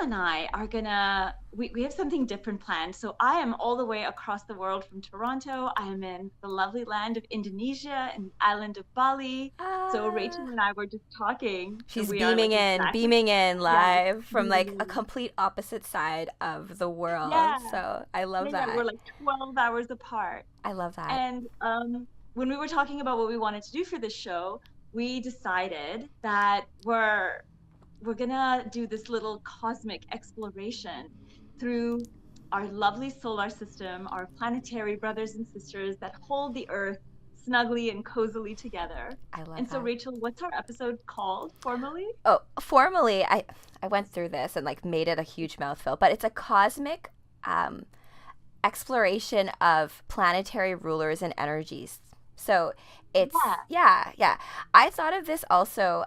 and I are gonna, we have something different planned. So I am all the way across the world from Toronto. I am in the lovely land of Indonesia and the island of Bali. So Rachel Ah, and I were just talking, and she's we are like exactly, beaming in yeah, live from like a complete opposite side of the world. yeah, So I love yeah. We're that. like 12 hours apart. I love that. And when we were talking about what we wanted to do for this show, we decided that we're gonna do this little cosmic exploration through our lovely solar system, our planetary brothers and sisters that hold the Earth snugly and cozily together. I love And so, that. Rachel, what's our episode called formally? Oh, formally, I went through this and like made it a huge mouthful, but it's a cosmic um, exploration of planetary rulers and energies. So it's Yeah. yeah. I thought of this also.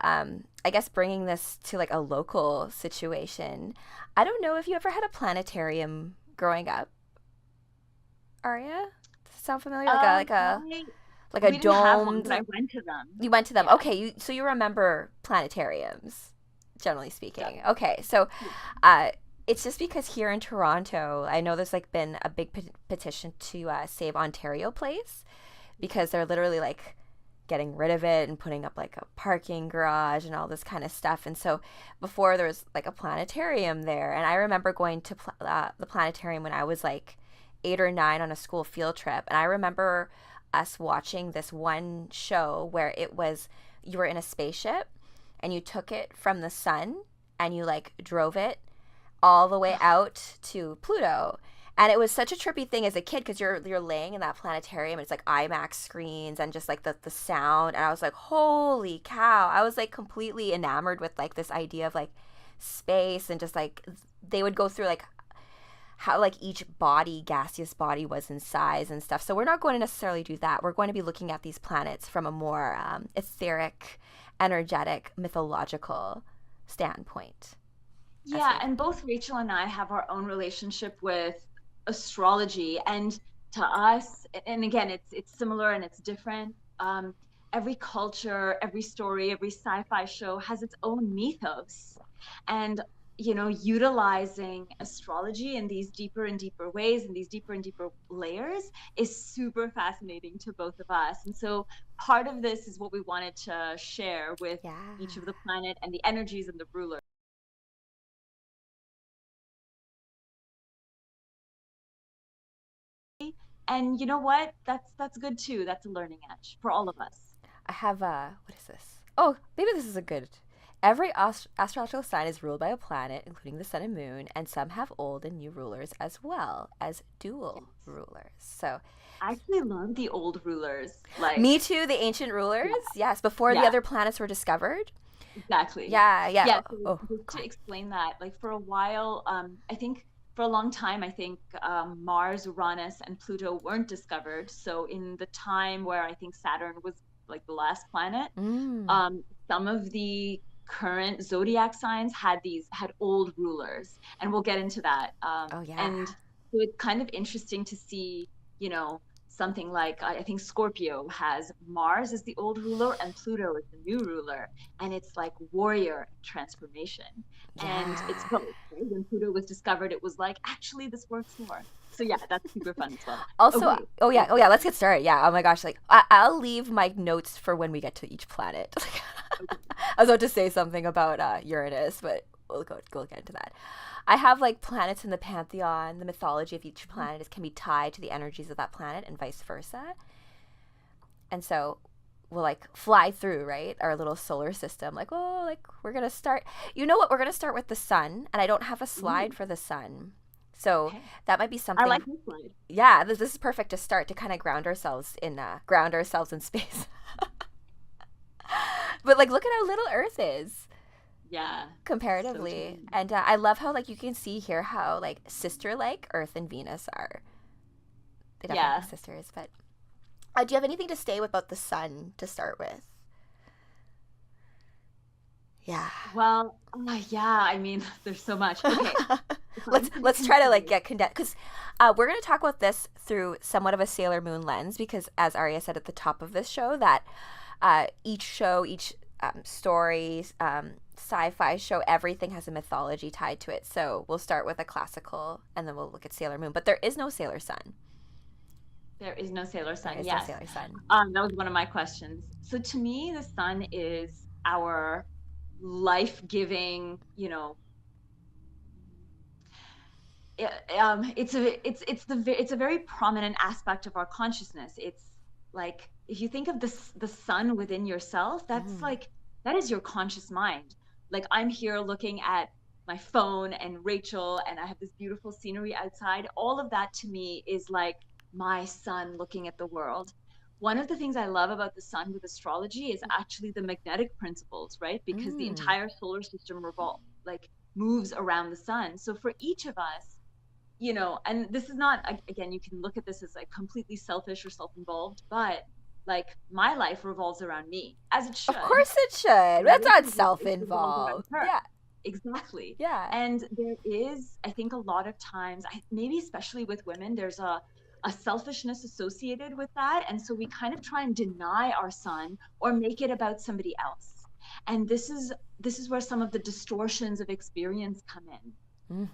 I guess bringing this to like a local situation. I don't know if you ever had a planetarium growing up, Aria. Does it sound familiar? I Like a We didn't have one, but domed. I went to them. You went to them. Yeah. Okay, so you remember planetariums, generally Yeah. speaking. Okay, so uh, it's just because here in Toronto, I know there's like been a big petition to save Ontario Place because they're literally like getting rid of it and putting up like a parking garage and all this kind of stuff. And so before there was like a planetarium there, and I remember going to the planetarium when I was like 8 or 9 on a school field trip, and I remember us watching this one show where it was you were in a spaceship and you took it from the sun and you like drove it all the way out to Pluto. And it was such a trippy thing as a kid because you're laying in that planetarium and it's like IMAX screens and just like the sound, and I was like, holy cow. I was like completely enamored with like this idea of like space, and just like they would go through like how like each body, gaseous body, was in size and stuff. So we're not going to necessarily do that. We're going to be looking at these planets from a more etheric, energetic, mythological standpoint. As Yeah, we and both Rachel and I have our own relationship with astrology, and to us, and again, it's similar and it's different. Every culture, every story, every sci-fi show has its own mythos, and utilizing astrology in these deeper and deeper ways and these deeper and deeper layers is super fascinating to both of us. And so part of this is what we wanted to share with each yeah. of the planet and the energies and the rulers. And you know what? That's good too. That's a learning edge for all of us. I have what is this? Oh, maybe this is a good. Every astrological sign is ruled by a planet, including the sun and moon, and some have old and new rulers as well as dual Yes. rulers. So, I actually love the old rulers. Like, me too, the ancient rulers. yeah, Yes, before the yeah, other planets were discovered. exactly. Yeah, yeah. Yeah, Oh, so oh just to God. explain that, like for a while, I think for a long time, I think Mars, Uranus, and Pluto weren't discovered. So in the time where I think Saturn was like the last planet, Mm. some of the current zodiac signs had old rulers, and we'll get into that. Oh yeah. And so it's kind of interesting to see, you know, something like I think Scorpio has Mars as the old ruler and Pluto as the new ruler, and it's like warrior transformation, and it's Yeah. both. Right? When Pluto was discovered, it was like actually this works more. So yeah, that's super fun as well. Also, Okay, oh yeah, let's get started. Yeah, oh my gosh, like I'll leave my notes for when we get to each planet. okay. I was about to say something about Uranus, but we'll get into that. I have like planets in the pantheon. The mythology of each planet can be tied to the energies of that planet, and vice versa. And so we'll like fly through right our little solar system. Like, oh, like we're gonna start. You know what? We're gonna start with the sun, and I don't have a slide Ooh, for the sun. So okay. that might be I something. like this one. Yeah, this is perfect to start to kind of ground ourselves in space. But like, look at how little Earth is Yeah, so comparatively, tiny. and I love how like you can see here how like sister like Earth and Venus are. They definitely Yeah. like sisters. But do you have anything to say about the sun to start with? Yeah. Well, yeah, I mean, there's so much. Okay, if I'm to Let's try to like consider, get condensed because we're gonna talk about this through somewhat of a Sailor Moon lens because as Arya said at the top of this show that each story sci-fi show, everything has a mythology tied to it. So we'll start with a classical, and then we'll look at Sailor Moon. But there is no Sailor Sun. There is no Sailor There Sun. is no Yes. Sailor Sun. That was one of my questions. So to me, the sun is our life-giving, it's a very prominent aspect of our consciousness. It's like if you think of the sun within yourself, that is your conscious mind. Like I'm here looking at my phone and Rachel, and I have this beautiful scenery outside. All of that to me is like my sun looking at the world. One of the things I love about the sun with astrology is actually the magnetic principles, right? Because the Mm. entire solar system moves around the sun. So for each of us, and this is not, again, you can look at this as like completely selfish or self-involved, but like my life revolves around me, as it should. Of course it should. That's not self-involved. Yeah. Exactly. Yeah. And there is, I think a lot of times, maybe especially with women, there's a selfishness associated with that. And so we kind of try and deny our sun or make it about somebody else. And this is where some of the distortions of experience come in.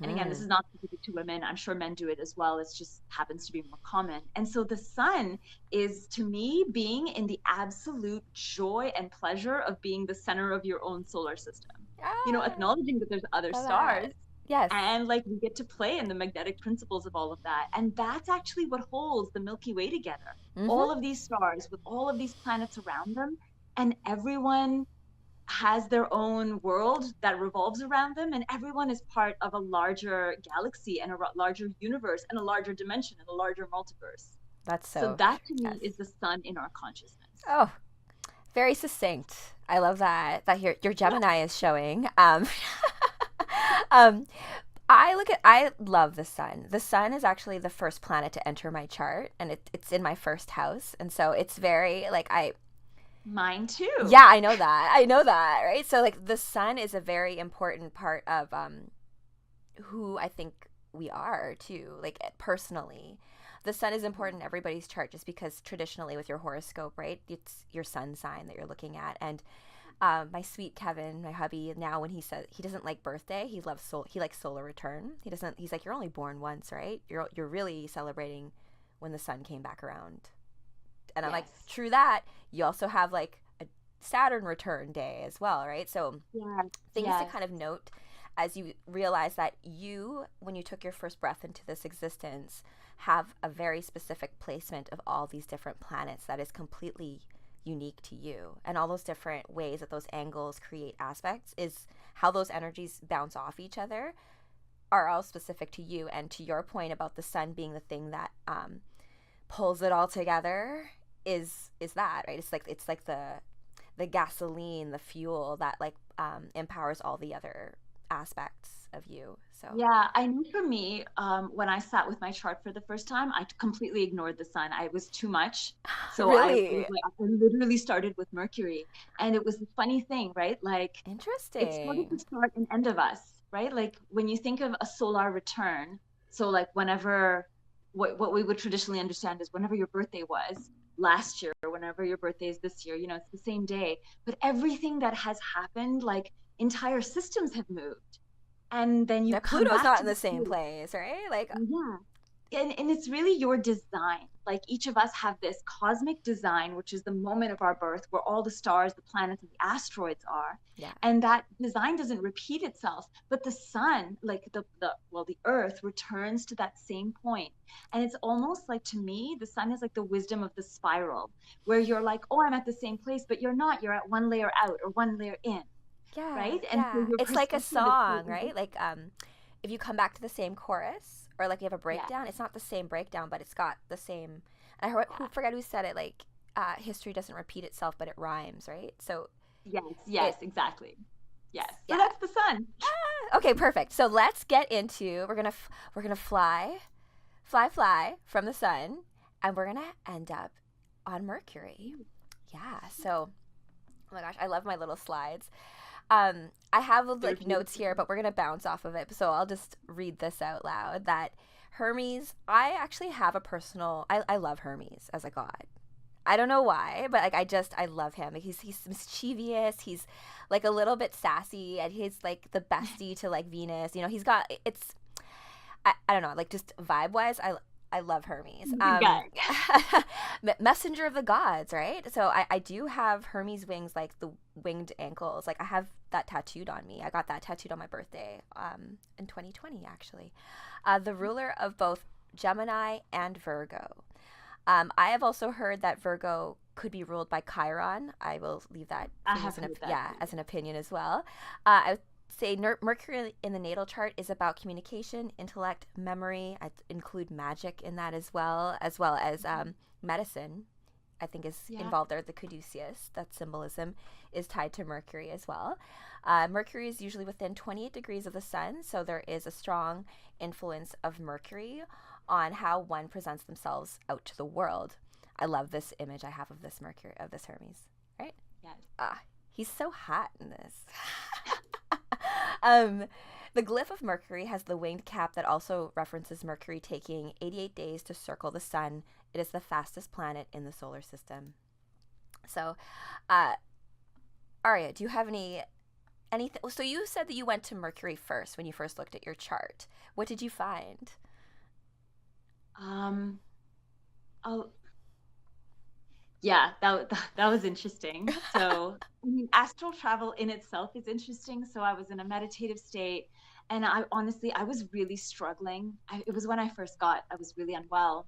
And again, this Mm-hmm. is not specific to women. I'm sure men do it as well. It just happens to be more common. And so the sun is, to me, being in the absolute joy and pleasure of being the center of your own solar system. Ah, Acknowledging that there's other love stars, that. Yes. and like we get to play in the magnetic principles of all of that. And that's actually what holds the Milky Way together. Mm-hmm. All of these stars with all of these planets around them, and everyone has their own world that revolves around them, and everyone is part of a larger galaxy and a larger universe and a larger dimension and a larger multiverse. That's So so, that to me yes. is the sun in our consciousness. Oh, very succinct. I love that your Gemini is showing. Um, I love the sun. The sun is actually the first planet to enter my chart, and it's in my first house, and so it's very like Mine too. yeah, I know that. I know that, right? So like the sun is a very important part of who I think we are too, like personally. The sun is important in everybody's chart just because traditionally with your horoscope, right? It's your sun sign that you're looking at. And my sweet Kevin, my hubby, now when he says he doesn't like birthday, he likes solar return. He's like, you're only born once, right? You're really celebrating when the sun came back around. And I'm like, Yes. true that. You also have like a Saturn return day as well, right? So Yes. things to Yes. kind of note as you realize that when you took your first breath into this existence, have a very specific placement of all these different planets that is completely unique to you. And all those different ways that those angles create aspects is how those energies bounce off each other are all specific to you. And to your point about the sun being the thing that pulls it all together is that, right? It's like the gasoline, the fuel that like empowers all the other aspects of you. So Yeah, I knew for me, when I sat with my chart for the first time, I completely ignored the sun. I was too much. So really I literally started with Mercury. And it was the funny thing, right? Like it's sort of the interesting. start and end of us, right? Like when you think of a solar return, so like whenever what we would traditionally understand is whenever your birthday was last year, or whenever your birthday is this year, it's the same day. But everything that has happened, like entire systems have moved. And then you Now come Pluto's back not to in the the same place. place, right? Like Yeah, and it's really your design. Like each of us have this cosmic design, which is the moment of our birth, where all the stars, the planets, and the asteroids are. yeah. And that design doesn't repeat itself, but the sun, like the earth returns to that same point. And it's almost like, to me, the sun is like the wisdom of the spiral, where you're like, oh, I'm at the same place, but you're not. You're at one layer out or one layer in, Yeah, right? And so yeah. your It's like a perspective is song, slightly right? different. Like if you come back to the same chorus or like you have a Yeah, breakdown, it's not the same breakdown, but it's got the same. I heard yeah. who forgot who said it. Like history doesn't repeat itself, but it rhymes, right? So Yes, it yes, exactly. Yes. So yeah. that's the sun. Okay, perfect. So let's get into we're gonna fly from the sun, and we're gonna end up on Mercury. Yeah. So oh my gosh, I love my little slides. I have They're like notes beautiful. here, but we're gonna bounce off of it. So I'll just read this out loud. That Hermes, I actually have a personal. I love Hermes as a god. I don't know why, but like I love him. Like, he's mischievous. He's like a little bit sassy, and he's like the bestie to like Venus. You know, he's got it's I don't know, like just vibe wise, I love Hermes. Good guy. Messenger of the gods, right? So I do have Hermes wings, like the winged ankles. Like I have that tattooed on me. I got that tattooed on my birthday in 2020, actually. The ruler of both Gemini and Virgo. I have also heard that Virgo could be ruled by Chiron. I will leave that I have heard that. yeah, as an opinion as well. I would say Mercury in the natal chart is about communication, intellect, memory. I include magic in that as well as medicine. I think is involved there. The caduceus, that symbolism, is tied to Mercury as well. Mercury is usually within 28 degrees of the sun, so there is a strong influence of Mercury on how one presents themselves out to the world. I love this image I have of this Mercury, of this Hermes, right? Yes. He's so hot in this. The glyph of Mercury has the winged cap that also references Mercury taking 88 days to circle the sun. It is the fastest planet in the solar system. So, Aria, do you have anything? So you said that you went to Mercury first when you first looked at your chart. What did you find? Oh, yeah, that was interesting. So, I mean, astral travel in itself is interesting. So I was in a meditative state, and I honestly, I was really struggling. It was when I was really unwell.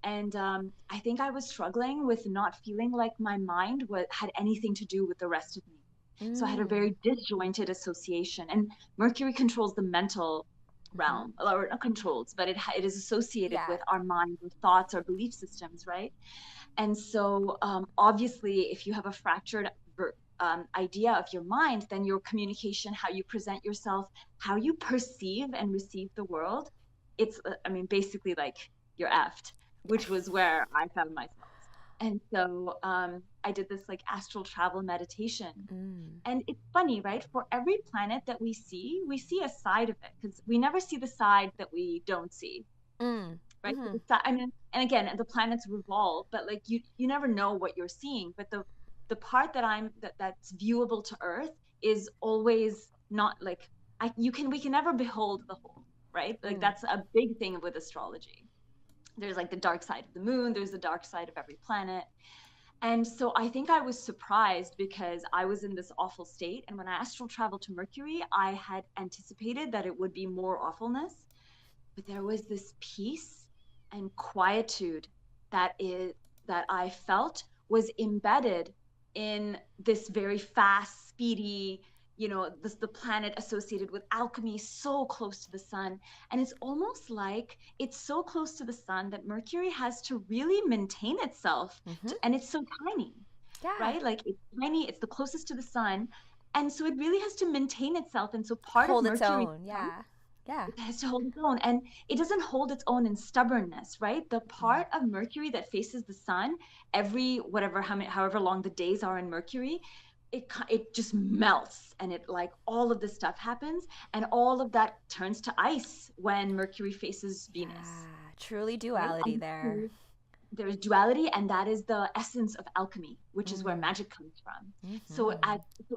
And I think I was struggling with not feeling like my mind had anything to do with the rest of me. So I had a very disjointed association. And Mercury controls the mental realm, or not controls, but it is associated with our mind, our thoughts, our belief systems, right? And so obviously, if you have a fractured idea of your mind, then your communication, how you present yourself, how you perceive and receive the world, it's, I mean, basically like you're effed, which was where I found myself. And so I did this like astral travel meditation. And it's funny, right? For every planet that we see a side of it, because we never see the side that we don't see. Right? I mean, and again, the planets revolve, but like you never know what you're seeing. But the part that's viewable to Earth is always not like we can never behold the whole, right? Like that's a big thing with astrology. There's like the dark side of the moon, there's the dark side of every planet. And so I think I was surprised because I was in this awful state. And when I astral traveled to Mercury, I had anticipated that it would be more awfulness. But there was this peace and quietude that I felt was embedded in this very fast, speedy, the planet associated with alchemy, so close to the sun. And it's almost like it's so close to the sun that Mercury has to really maintain itself. And it's so tiny, right? Like it's tiny, it's the closest to the sun. And so it really has to maintain itself. And so part of Mercury, it has to hold its own. And it doesn't hold its own in stubbornness, right? The part of Mercury that faces the sun, however long the days are in Mercury, it just melts, and it like all of this stuff happens, and all of that turns to ice when Mercury faces Venus. Truly duality there. There's duality, and that is the essence of alchemy, which is where magic comes from. So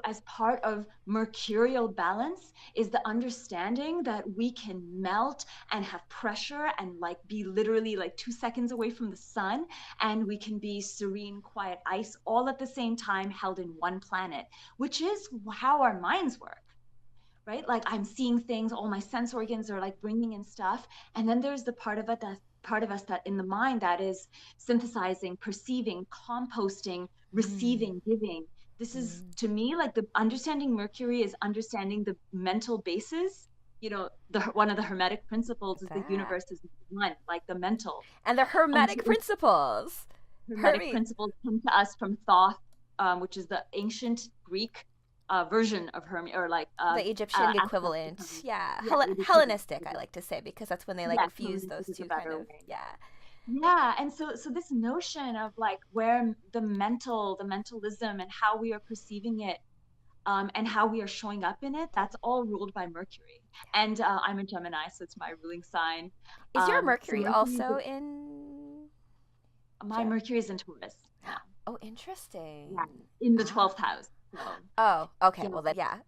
as part of mercurial balance is the understanding that we can melt and have pressure and like be literally like 2 seconds away from the sun, and we can be serene, quiet ice all at the same time, held in one planet, which is how our minds work. Right? Like I'm seeing things, all my sense organs are like bringing in stuff. And then there's the part of us that in the mind that is synthesizing, perceiving, composting, receiving, giving. This is to me like the understanding Mercury is understanding the mental basis. One of the Hermetic principles is the universe is one, like the mental. And the Hermetic principles. Hermetic principles come to us from Thoth, which is the ancient Greek version of Hermes, or like the Egyptian equivalent. Hellenistic, I like to say, because that's when they like fuse those two kind of and so this notion of like where the mentalism and how we are perceiving it, and how we are showing up in it, that's all ruled by Mercury. And I'm a Gemini, so it's my ruling sign. Is your Mercury also in my Mercury is in Taurus. Oh, Yeah, interesting. in the Ah. 12th house. So, Oh, okay. yeah. Well then, yeah.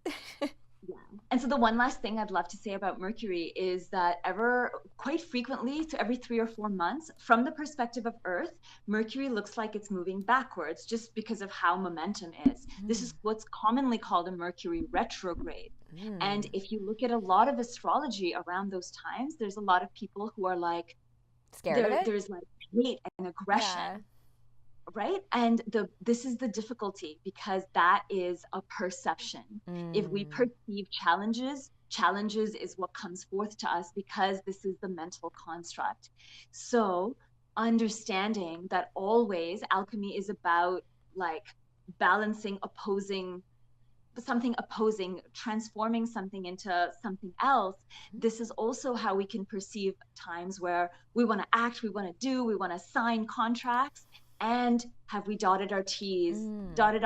Yeah. And so the one last thing I'd love to say about Mercury is that ever quite frequently, so every 3 or 4 months, from the perspective of Earth, Mercury looks like it's moving backwards just because of how momentum is. This Mm. is what's commonly called a Mercury retrograde. And Mm. if you look at a lot of astrology around those times, there's a lot of people who are like, Scared of it? there's like hate and Yeah. aggression, right? And this is the difficulty because that is a perception. If we Mm. perceive challenges is what comes forth to us because this is the mental construct. So understanding that always alchemy is about like balancing opposing, transforming something into something else. This is also how we can perceive times where we want to act, we want to do, we want to sign contracts. And have we Mm. dotted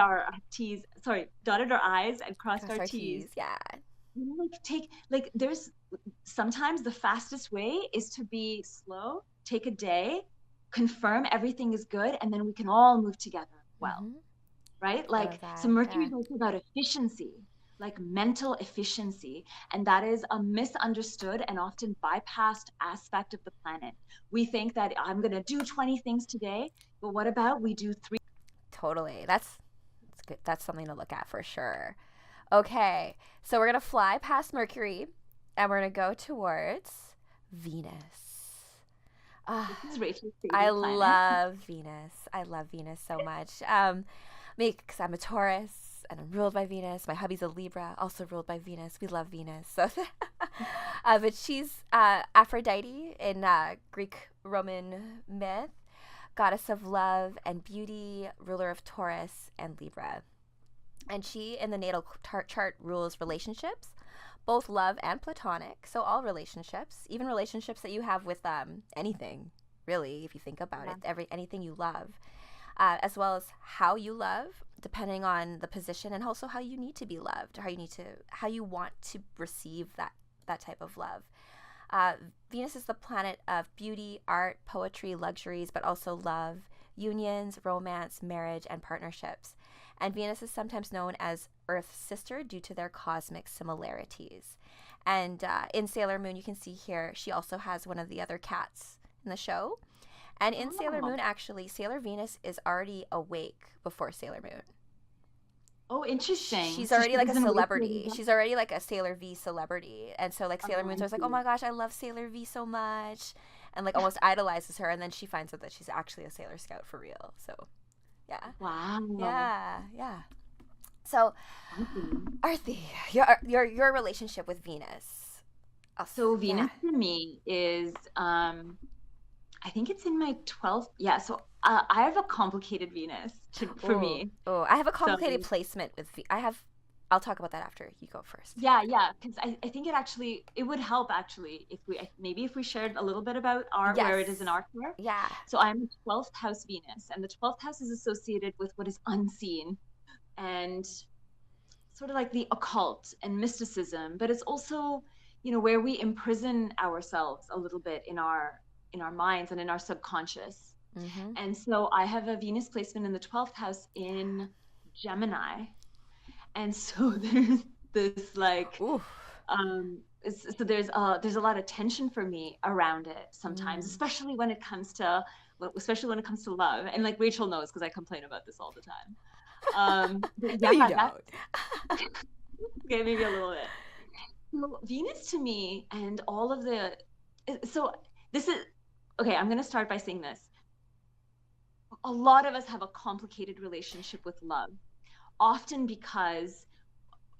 our I's and crossed Cross our our T's? T's. Yeah. There's sometimes the fastest way is to be slow, take a day, confirm everything is good, and then we can all move together well, Mm-hmm. right? I love So that. Mercury Yeah. is also about efficiency, like mental efficiency. And that is a misunderstood and often bypassed aspect of the planet. We think that I'm going to do 20 things today, but what about we do three? Totally. That's good. That's something to look at for sure. Okay. So we're gonna fly past Mercury, and we're gonna go towards Venus. Ah, This is Rachel's I favorite planet. love Venus. I love Venus so much. Me, because I'm a Taurus and I'm ruled by Venus. My hubby's a Libra, also ruled by Venus. We love Venus. So, but she's Aphrodite in Greek Roman myth, goddess of love and beauty, ruler of Taurus and Libra. And she, in the natal chart, rules relationships, both love and platonic. So all relationships, even relationships that you have with anything, really, if you think about Yeah. it, anything you love, as well as how you love, depending on the position, and also how you need to be loved, or how you want to receive that type of love. Uh, Venus is the planet of beauty, art, poetry, luxuries, but also love, unions, romance, marriage, and partnerships. And Venus is sometimes known as Earth's sister due to their cosmic similarities. And in Sailor Moon, you can see here, she also has one of the other cats in the show. And in Sailor Oh, Moon, actually, Sailor Venus is already awake before Sailor Moon. oh, interesting. She's So already she like a doesn't wait till celebrity. She's already like a Sailor V celebrity. And so like Sailor oh, Moon's I always like, oh see. my gosh, I love Sailor V so much. And like almost idolizes her. And then she finds out that she's actually a Sailor Scout for real. So yeah. Wow. Yeah. Yeah. So Awesome. Arthi, your relationship with Venus. So Yeah. Venus to me is I think it's in my 12th. Yeah, so I have a complicated Venus for Oh, me. oh, I have a So complicated placement with I have. I'll talk about that after you go first. yeah, because I think it would help actually if maybe if we shared a little bit about our where it is in Yes. our chart. Yeah. So I'm a 12th house Venus, and the 12th house is associated with what is unseen and sort of like the occult and mysticism, but it's also, where we imprison ourselves a little bit in our minds and in our subconscious. Mm-hmm. And so I have a Venus placement in the 12th house in Gemini. And so there's this like Ooh. so there's a lot of tension for me around it sometimes, Mm. especially when it comes to love. And like Rachel knows because I complain about this all the time. But No, yeah, you that's don't. okay, maybe a little bit. So Venus to me and all of the so this is okay, I'm going to start by saying this. A lot of us have a complicated relationship with love, often because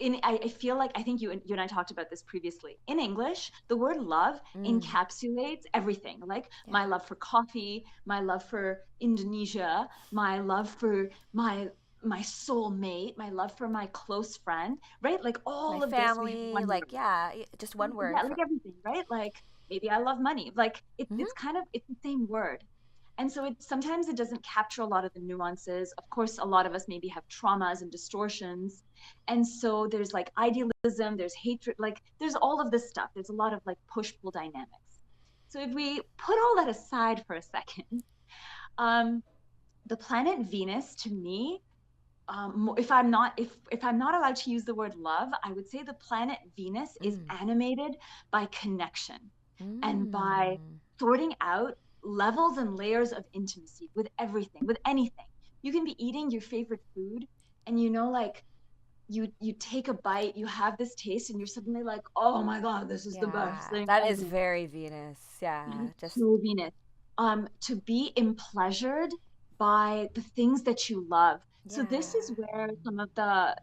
I feel like I think you and I talked about this previously. In English, the word love Mm. encapsulates everything. Like Yeah. my love for coffee, my love for Indonesia, my love for my soulmate, my love for my close friend, right? Like My all of this we have family, one like word. yeah, just one Yeah, word like for. everything, right? Like maybe I love money. Like Mm-hmm. it's the same word. And so sometimes it doesn't capture a lot of the nuances. Of course, a lot of us maybe have traumas and distortions. And so there's like idealism, there's hatred, like there's all of this stuff. There's a lot of like push-pull dynamics. So if we put all that aside for a second, um, the planet Venus to me, if I'm not allowed to use the word love, I would say the planet Venus is Mm. animated by connection and by Mm. sorting out levels and layers of intimacy with everything, with anything. You can be eating your favorite food, and like you take a bite, you have this taste, and you're suddenly like, oh my God, this is the best Yeah, thing that is ever. very Venus. Yeah, just So Venus, to be impleasured by the things that you love. So this yeah. is where some of the,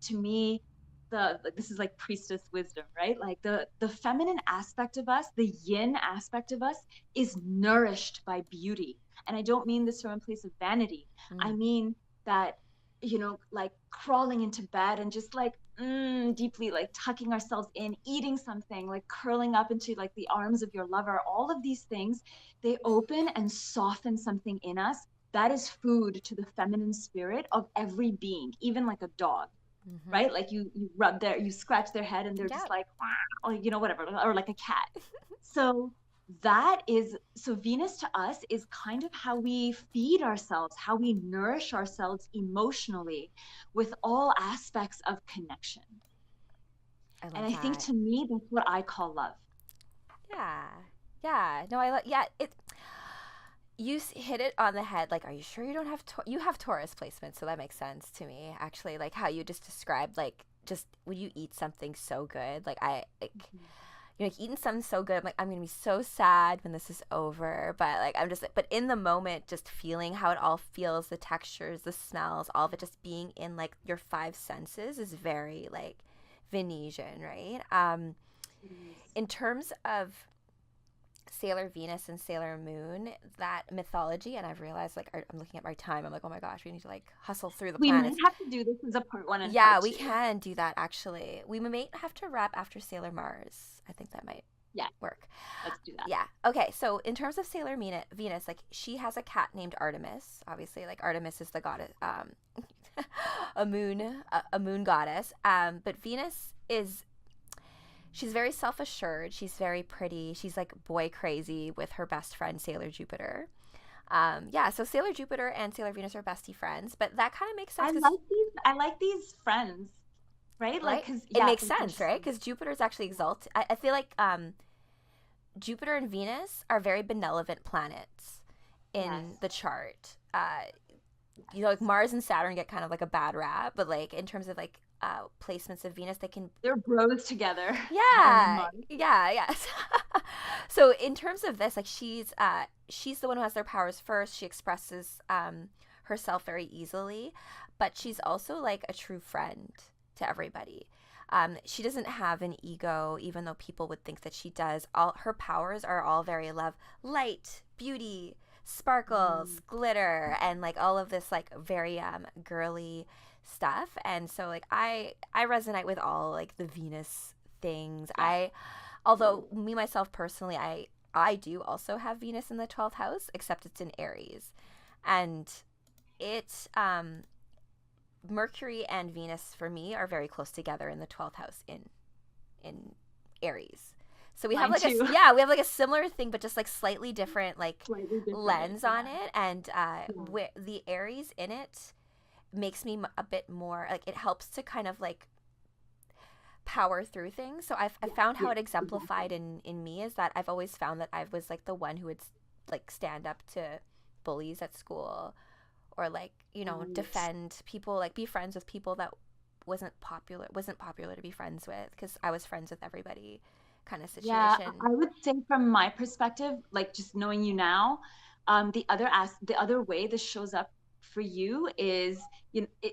to me, this is like priestess wisdom, right? Like the feminine aspect of us, the yin aspect of us, is nourished by beauty. And I don't mean this from a place of vanity. I Mm. mean that, like crawling into bed and just like deeply like tucking ourselves in, eating something, like curling up into like the arms of your lover. All of these things, they open and soften something in us. That is food to the feminine spirit of every being, even like a dog, Mm-hmm. right? Like you scratch their head and they're just Yep. like, or whatever, or like a cat. So so Venus to us is kind of how we feed ourselves, how we nourish ourselves emotionally with all aspects of connection. I And love I think that. to me, that's what I call love. Yeah. Yeah. No, I like. Yeah. Hit it on the head. Like, are you sure you don't have you have Taurus placement? So that makes sense to me. Actually, like how you just described, like just when you eat something so good, like Mhm. you're like eating something so good. I'm like, I'm gonna be so sad when this is over. But like, I'm just, but in the moment, just feeling how it all feels, the textures, the smells, all of it, just being in like your five senses is very like Venetian, right? It is. In terms of Sailor Venus and Sailor Moon, that mythology, and I've realized like I'm looking at my time. I'm like, oh my gosh, we need to like hustle through the We might planets. have to do this as a part one and Yeah, part we two. can do that actually. We might have to wrap after Sailor Mars. I think that might Yeah, work. let's do that. Yeah. Okay. So in terms of Sailor Venus, like she has a cat named Artemis. Obviously, like Artemis is the goddess, a moon goddess. But Venus is she's very self assured. She's very pretty. She's like boy crazy with her best friend Sailor Jupiter. Yeah. So Sailor Jupiter and Sailor Venus are bestie friends, but that kind of makes sense I because like these. I like these friends, right? Like, right. cause It yeah, makes that's sense, right? interesting. Because Jupiter is actually Yeah. exalted. I feel like Jupiter and Venus are very benevolent planets in Yes. the chart. Like Yes. Mars and Saturn get kind of like a bad rap, but like in terms of like placements of Venus, they can. They're bros together, Saturn and Yeah, Mars. yeah, yes. So in terms of this, like she's the one who has their powers first. She expresses herself very easily, but she's also like a true friend to everybody. She doesn't have an ego, even though people would think that she does. All her powers are all very love, light, beauty, sparkles, Mm, glitter, and like all of this like very girly stuff. And so like I resonate with all like the Venus things. yeah. Although me myself personally, I do also have Venus in the 12th house, except it's in Aries. And it Mercury and Venus for me are very close together in the 12th house in Aries. So we have Mine like a too. yeah, we have like a similar thing but just like slightly different like Slightly different. lens on Yeah. it. And Yeah. the Aries in it makes me a bit more like it helps to kind of like power through things. So I Yes. found how Yes. it exemplified Exactly. in me is that I've always found that I was like the one who would like stand up to bullies at school, or like Right. defend people, like be friends with people that wasn't popular to be friends with because I was friends with everybody kind of Yeah, situation. I would say from my perspective, like just knowing you now, the other way this shows up for you is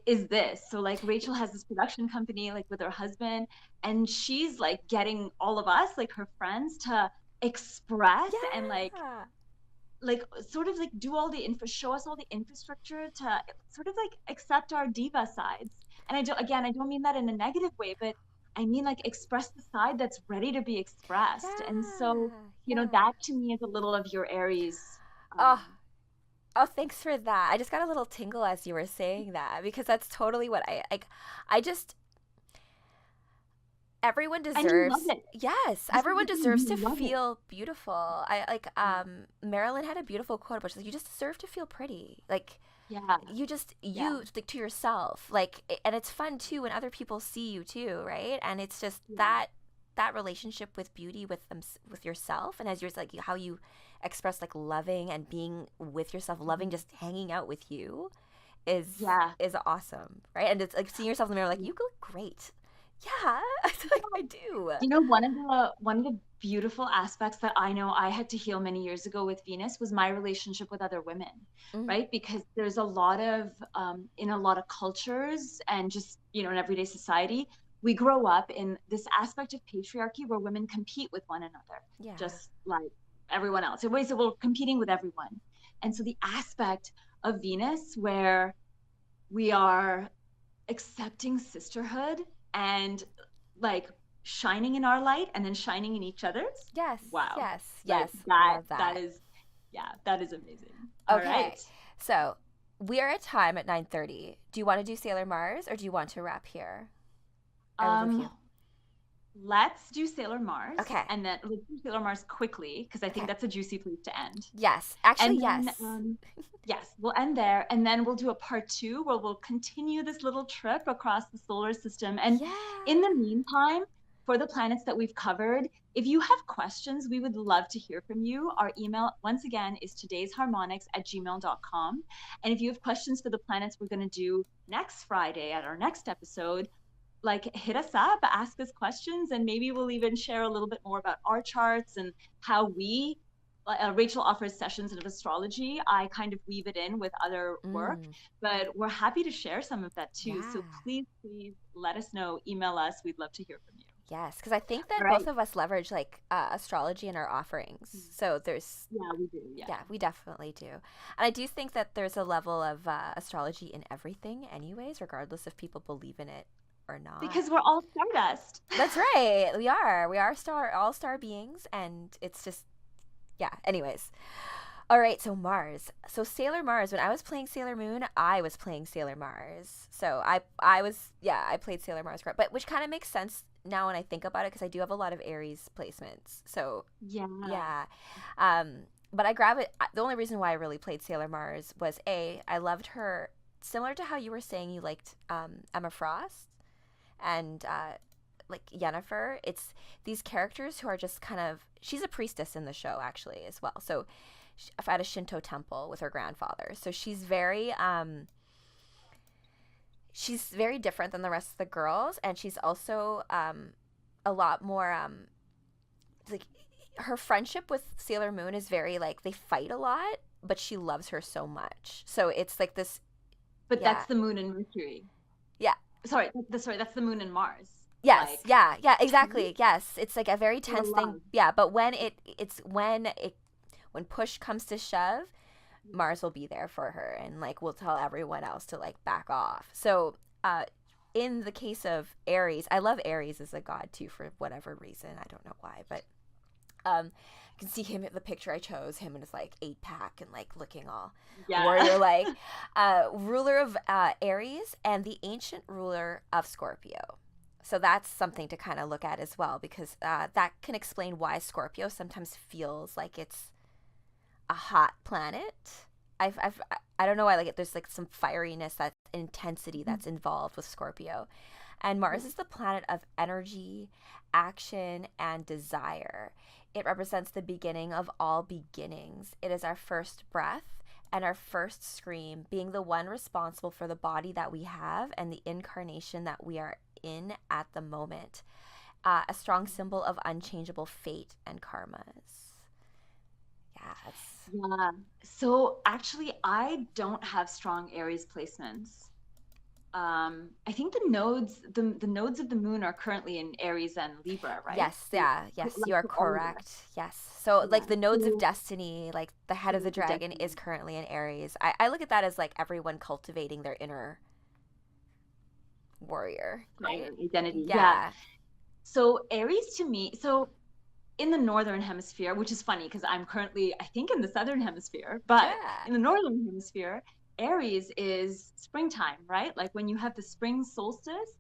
is this. So like Rachel has this production company like with her husband, and she's like getting all of us, like her friends, to express and Yeah. like sort of like do all the info, show us all the infrastructure to sort of like accept our diva sides. And I don't mean that in a negative way, but I mean like express the side that's ready to be expressed. And so, Yeah. Yeah. that to me is a little of your Aries. Oh, Um, oh, thanks for that. I just got a little tingle as you were saying that because that's totally what I like. I just everyone And you love deserves, it. yes, This is everyone the thing, deserves to you love it. feel beautiful. I like Yeah. Marilyn had a beautiful quote, which is like, you just deserve to feel pretty. Like Yeah. you Yeah. stick to yourself, like, and it's fun too when other people see you too, right? And it's just Yeah. that relationship with beauty, with them, with yourself, and as you're like how you express like loving and being with yourself, loving just hanging out with you Yeah. is awesome, right? And it's like seeing yourself in the mirror, like, Yeah. you look great. Yeah. Like, I do. You know, one of the beautiful aspects that I know I had to heal many years ago with Venus was my relationship with other women, Mm, right? Because there's a lot of in a lot of cultures and just, you know, in everyday society, we grow up in this aspect of patriarchy where women compete with one another, yeah. just like everyone else. In ways that we're competing with everyone. And so the aspect of Venus where we are accepting sisterhood and like shining in our light and then shining in each other's. Yes. Wow. Yes. Like Yes. that, Love that that. is, yeah, that is amazing. All right. Okay. So we are at time at 9:30. Do you want to do Sailor Mars or do you want to wrap here? I will leave Um, you. let's do Sailor Mars Okay. and then let's do Sailor Mars quickly because I think Okay. that's a juicy place to end. Yes. Actually, And then, yes. yes, we'll end there. And then we'll do a part two where we'll continue this little trip across the solar system. And Yeah. in the meantime, for the planets that we've covered, if you have questions, we would love to hear from you. Our email, once again, is todaysharmonics@gmail.com. And if you have questions for the planets we're going to do next Friday at our next episode, like hit us up, ask us questions, and maybe we'll even share a little bit more about our charts and how we Rachel offers sessions of astrology. I kind of weave it in with other work, Mm, but we're happy to share some of that too. So yeah. please let us know, email us. We'd love to hear from you. Yes, because I think that All both right. of us leverage like astrology in our offerings. So there's, Yeah, we do. Yeah. yeah, we definitely do. And I do think that there's a level of astrology in everything, anyways, regardless if people believe in it or not. Because we're all stardust. That's right. We are. We are all star beings, and it's just, yeah. Anyways, all right. So Mars. So Sailor Mars. When I was playing Sailor Moon, I was playing Sailor Mars. So I was, yeah, I played Sailor Mars, but which kind of makes sense now when I think about it because I do have a lot of Aries placements. So Yeah. yeah. But I grab it. The only reason why I really played Sailor Mars was I loved her. Similar to how you were saying you liked Emma Frost and like Yennefer, it's these characters who are just kind of. She's a priestess in the show actually as well. So at a Shinto temple with her grandfather. So she's very different than the rest of the girls, and she's also a lot more like her friendship with Sailor Moon is very like they fight a lot, but she loves her so much. So it's like this, But yeah, that's the moon and Mercury. yeah. Sorry, that's the moon and Mars. Yes, Like, yeah, yeah, mhm, exactly. Yes, it's like a very for the tense thing. love. Yeah, but when push comes to shove, Mars will be there for her and like will tell everyone else to like back off. So, in the case of Aries, I love Aries as a god too for whatever reason. I don't know why, but you can see him in the picture I chose, him in his like 8-pack and like looking all Yeah. warrior like. Ruler of Aries and the ancient ruler of Scorpio. So that's something to kind of look at as well because that can explain why Scorpio sometimes feels like it's a hot planet. I don't know why like there's like some fieriness, that intensity that's involved with Scorpio. And Mars is the planet of energy, action, and desire. It represents the beginning of all beginnings. It is our first breath and our first scream, being the one responsible for the body that we have and the incarnation that we are in at the moment. A strong symbol of unchangeable fate and karmas. Yes. Yeah. So actually, I don't have strong Aries placements. I think the nodes of the moon are currently in Aries and Libra, right? Yes, yeah, yes, you Like are for all of us. correct. Yes. So, Yeah. like, the nodes of So destiny, like, the head of the the dragon is destiny, currently in Aries. I look at that as, like, everyone cultivating their inner warrior, right? fire, identity. Yeah. Yeah. So Aries to me, so in the northern hemisphere, which is funny because I'm currently, I think, in the southern hemisphere, but Yeah. in the northern hemisphere, Aries is springtime, right? Like when you have the spring solstice,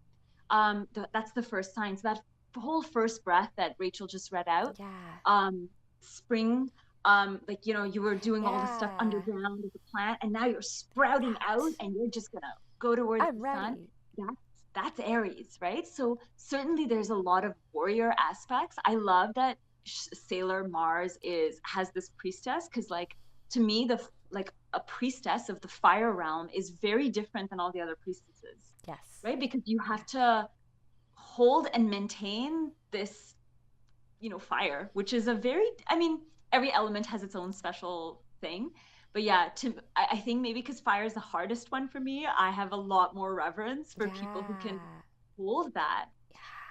that's the first sign. So that whole first breath that Rachel just read out, Yeah. spring, like, you know, you were doing all the stuff Yeah. underground as a plant, and now you're sprouting out That. and you're just gonna go towards I'm the sun. ready. That's that's Aries, right? So certainly there's a lot of warrior aspects. I love that Sailor Mars is has this priestess, because like to me like a priestess of the fire realm is very different than all the other priestesses, Yes. right? Because you Yeah. have to hold and maintain this, you know, fire, which is a very, I mean, every element has its own special thing. But yeah, I think maybe because fire is the hardest one for me, I have a lot more reverence for people who can Yeah. hold that.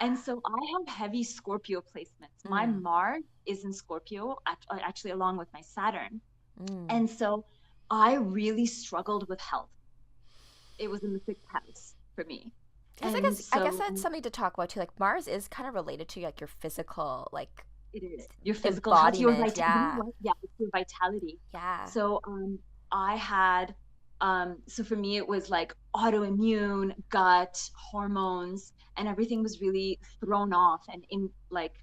And Yeah. so I have heavy Scorpio placements. My Mm. Mars is in Scorpio, actually, along with my Saturn. Mm. And so I really struggled with health. It was in the sixth house for me. Because I And guess I guess so that's something to talk about too. Like Mars is kind of related to like your physical like it is your physical health, your embodiment. vitality. Yeah. Yeah, it's your vitality. Yeah. So I had so for me it was like autoimmune, gut, hormones, and everything was really thrown off and in like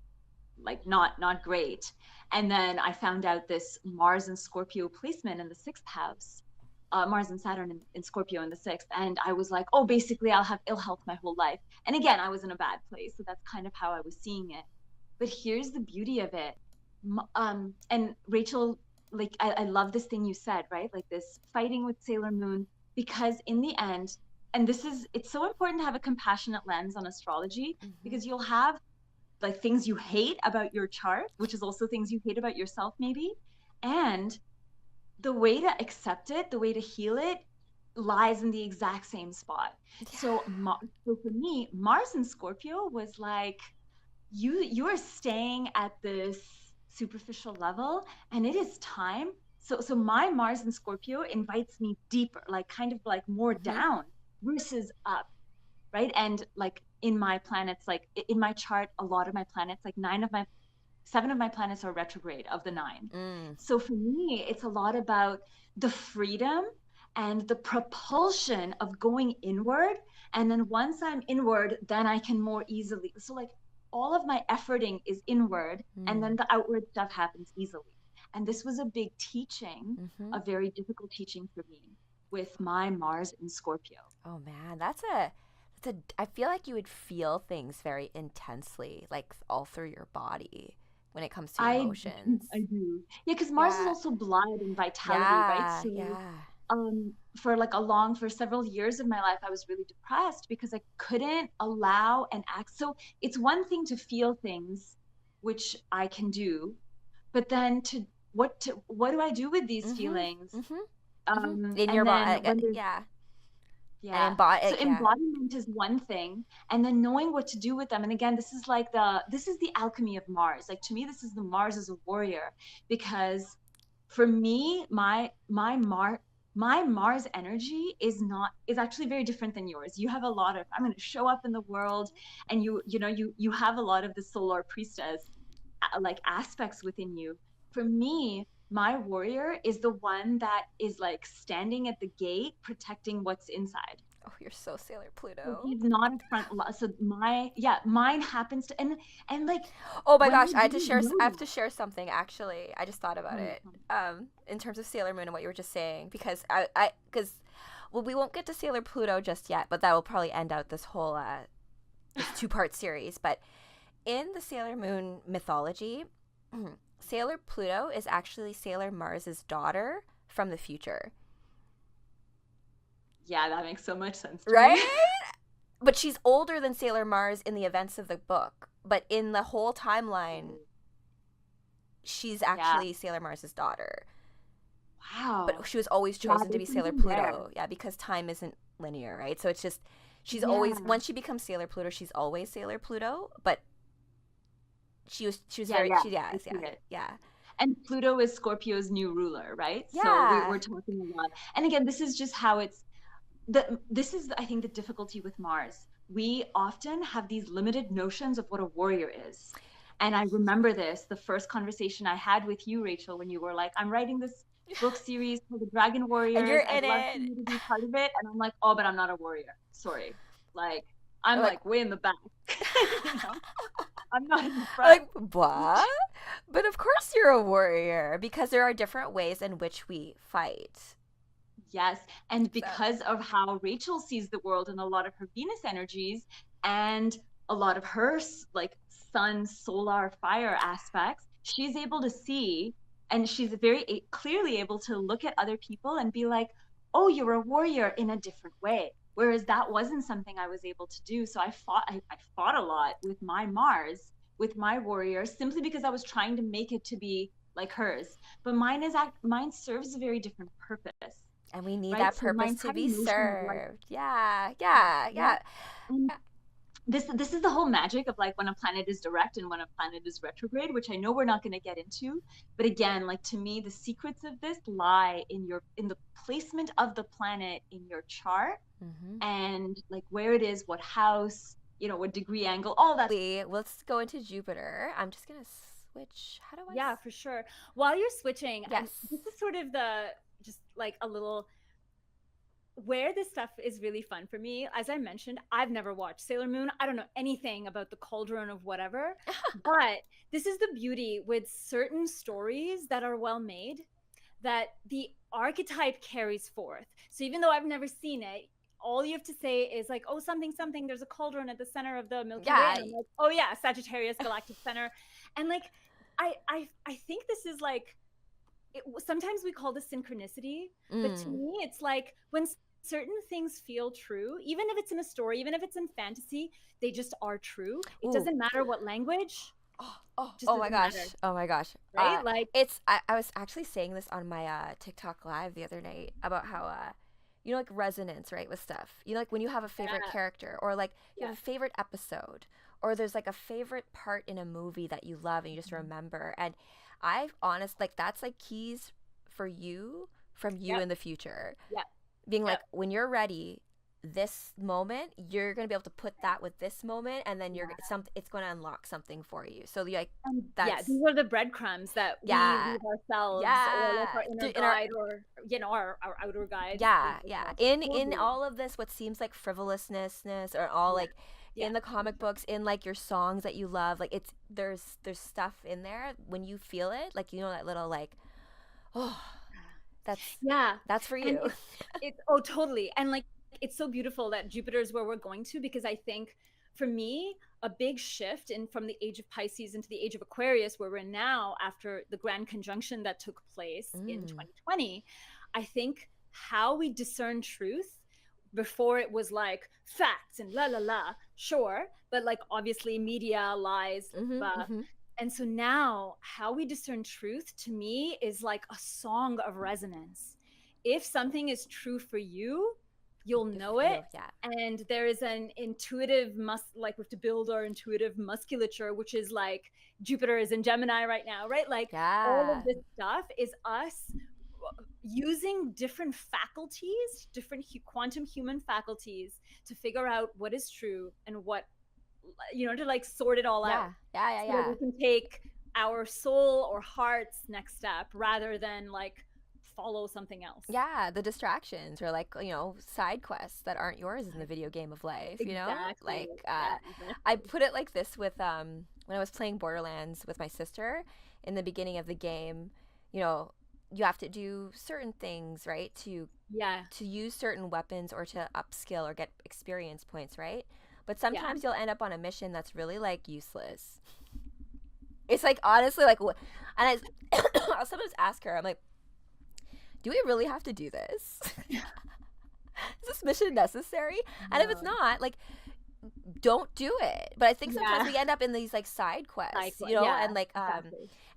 not great. And then I found out this Mars and Scorpio placement in the sixth house, Mars and Saturn in Scorpio in the sixth, and I was like, oh, basically I'll have ill health my whole life. And again, I was in a bad place, so that's kind of how I was seeing it. But here's the beauty of it. And Rachel, like I love this thing you said, right? Like this fighting with Sailor Moon, because in the end, and this is, it's so important to have a compassionate lens on astrology, Mm-hmm. because you'll have like things you hate about your chart, which is also things you hate about yourself, maybe. And the way to accept it, the way to heal it, lies in the exact same spot. Yeah. So for me, Mars and Scorpio was like, you are staying at this superficial level, and it is time. So my Mars and Scorpio invites me deeper, like kind of like more Mm-hmm. down versus up, right? And like in my planets, like in my chart, a lot of my planets, like seven of my planets are retrograde of the nine. Mm. So for me, it's a lot about the freedom and the propulsion of going inward. And then once I'm inward, then I can more easily. So like all of my efforting is inward, and Mm. then the outward stuff happens easily. And this was a big teaching, Mm-hmm. a very difficult teaching for me with my Mars in Scorpio. Oh man, that's a. I feel like you would feel things very intensely, like all through your body when it comes to I emotions. I do. Yeah, because Mars is Yeah. also blood and vitality, right? Yeah. So Yeah. for several years of my life, I was really depressed because I couldn't allow and act. So it's one thing to feel things, which I can do, but then what do I do with these Mm-hmm. feelings? Mm-hmm. Mm-hmm. In your And then body. when there's, Yeah. And yeah. embody. So Yeah. embodiment is one thing, and then knowing what to do with them. And again, this is the alchemy of Mars. Like to me, this is the Mars as a warrior, because for me, my Mars energy is actually very different than yours. You have a lot of, I'm going to show up in the world, and you have a lot of the solar priestess like aspects within you. For me, my warrior is the one that is like standing at the gate protecting what's inside. Oh, you're so Sailor So Pluto. he's not a so mine happens to, and like Oh my when gosh, you I had to didn't share. know I have to that. share something. Actually, I just thought about Tell me, it. tell me. In terms of Sailor Moon and what you were just saying, because because, well, we won't get to Sailor Pluto just yet, but that will probably end out this whole this two-part series. But in the Sailor Moon mythology, Sailor Pluto is actually Sailor Mars's daughter from the future, Yeah, that makes so much sense to me. right? But she's older than Sailor Mars in the events of the book. But in the whole timeline, she's Yeah. actually Sailor Mars's daughter. Wow. But she was always Yeah, chosen to be there's Sailor something there. Pluto. Yeah, because time isn't linear, right? So it's just she's always, Yeah. once she becomes Sailor Pluto, she's always Sailor Pluto. But she was Yeah, very yeah. she I yes, see yeah, it. yeah. And Pluto is Scorpio's new ruler, right? So Yeah. we're talking a lot. And again, this is just how this is, I think, the difficulty with Mars. We often have these limited notions of what a warrior is. And I remember the first conversation I had with you, Rachel, when you were like, I'm writing this book series for the Dragon And Warriors. you're I'd in love for it. you to be part of it. And I'm like, oh, but I'm not a warrior. Sorry. Like, I'm Like, like way in the back. You know, I'm not in the front. like what? But of course you're a warrior because there are different ways in which we fight. Yes, and So because of how Rachel sees the world and a lot of her Venus energies and a lot of her like sun, solar, fire aspects, she's able to see, and she's very clearly able to look at other people and be like, "Oh, you're a warrior in a different way." Whereas that wasn't something I was able to do. So I fought a lot with my Mars, with my warrior, simply because I was trying to make it to be like hers. But mine serves a very different purpose, and we need right? that So my purpose to entire be notion of like, served. Yeah, yeah, yeah, yeah. and this is the whole magic of like when a planet is direct and when a planet is retrograde, which I know we're not going to get into, but again, like to me, the secrets of this lie in the placement of the planet in your chart, Mm-hmm. and like where it is, what house, what degree angle, all that. Let's go into Jupiter. I'm just gonna switch. How do I? Yeah, for sure. While you're switching, and Yes. this is sort of the just like a little where this stuff is really fun for me. As I mentioned, I've never watched Sailor Moon. I don't know anything about the cauldron of whatever, but this is the beauty with certain stories that are well made, that the archetype carries forth. So even though I've never seen it, all you have to say is like, oh, something, something, there's a cauldron at the center of the Milky Way. And I'm like, oh yeah, Sagittarius, galactic center. And like, I think this is like, sometimes we call this synchronicity, but to me, it's like when certain things feel true, even if it's in a story, even if it's in fantasy, they just are true. It doesn't matter what language. Oh my gosh. Matter. Oh my gosh. Right? Like I was actually saying this on my TikTok live the other night about how like resonance, right, with stuff. Like when you have a favorite character, or like you have a favorite episode, or there's like a favorite part in a movie that you love and you just remember. And I've like that's like keys for you from you in the future. Yeah. Being like, when you're ready, this moment, you're gonna be able to put that with this moment, and then it's going to unlock something for you. So like, these are the breadcrumbs that we leave ourselves, or like our inner guide, or our outer guide. Yeah. In all of this, what seems like frivolousness, or all like in the comic books, in like your songs that you love, like there's stuff in there when you feel it, like that little like, oh. That's for you. It's totally. And like, it's so beautiful that Jupiter is where we're going to, because I think for me, a big shift from the age of Pisces into the age of Aquarius, where we're in now after the grand conjunction that took place in 2020, I think how we discern truth. Before it was like facts and la la la, sure, but like obviously media lies, and so now how we discern truth, to me, is like a song of resonance. If something is true for you, you'll know it. And there is an intuitive like we have to build our intuitive musculature, which is like Jupiter is in Gemini right now, right? Like all of this stuff is us using different faculties, different quantum human faculties, to figure out what is true and what, to like sort it all out. So we can take our soul or heart's next step rather than like follow something else. The distractions, or like side quests that aren't yours in the video game of life. Like I put it like this with when I was playing Borderlands with my sister in the beginning of the game. You have to do certain things, right, to use certain weapons or to upskill or get experience points, right? But sometimes you'll end up on a mission that's really like useless. It's like, honestly, like, and I'll sometimes ask her, I'm like, do we really have to do this? Is this mission necessary? No. And if it's not, like, don't do it. But I think sometimes we end up in these like side quests, and like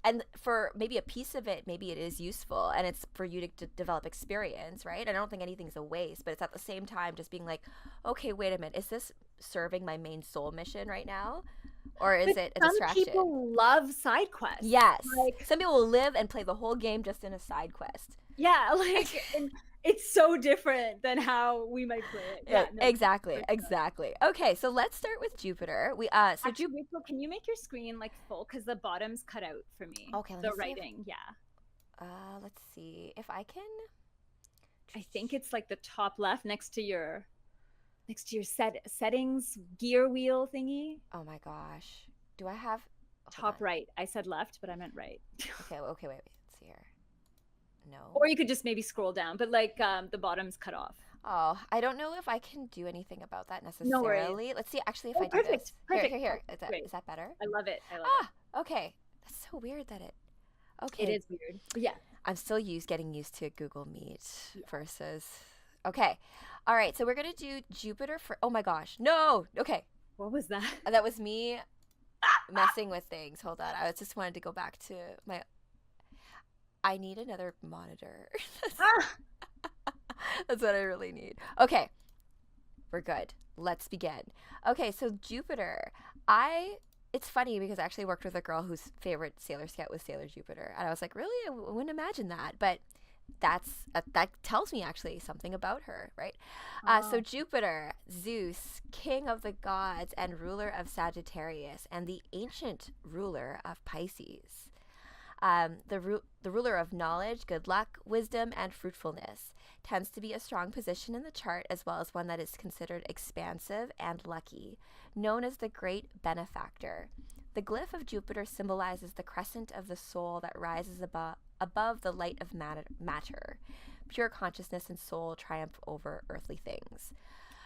and for maybe a piece of it, maybe it is useful and it's for you to develop experience, right? I don't think anything's a waste, but it's at the same time just being like, okay, wait a minute, is this serving my main soul mission right now? Or is it a distraction? Some people love side quests. Yes. Like, some people will live and play the whole game just in a side quest. Yeah, like it's so different than how we might play it. Exactly. Okay, so let's start with Jupiter. Actually, Rachel, can you make your screen like full, because the bottom's cut out for me? Okay, the writing. Let's see if I can. I think it's like the top left next to your. next to your settings gear wheel thingy. Oh my gosh. Do I have Top right. I said left, but I meant right. Okay, okay, wait. Let's see here. No. Or you could just maybe scroll down, but like the bottom's cut off. Oh, I don't know if I can do anything about that necessarily. No worries. Let's see actually if I do perfect. this. Perfect. Here. Oh, Is that better? I love it. Okay. That's so weird that it. Okay. It is weird. But yeah. I'm still getting used to Google Meet versus. Okay. All right. So we're gonna do Jupiter for. Oh my gosh. No. Okay. What was that? That was me messing with things. Hold on. I just wanted to go back to my. I need another monitor. That's what I really need. Okay. We're good. Let's begin. Okay, so Jupiter. It's funny because I actually worked with a girl whose favorite Sailor Scout was Sailor Jupiter. And I was like, really? I wouldn't imagine that. But that tells me actually something about her, right? So Jupiter, Zeus, king of the gods and ruler of Sagittarius, and the ancient ruler of Pisces. The ruler of knowledge, good luck, wisdom, and fruitfulness, tends to be a strong position in the chart, as well as one that is considered expansive and lucky, known as the great benefactor. The glyph of Jupiter symbolizes the crescent of the soul that rises above the light of matter. Pure consciousness and soul triumph over earthly things.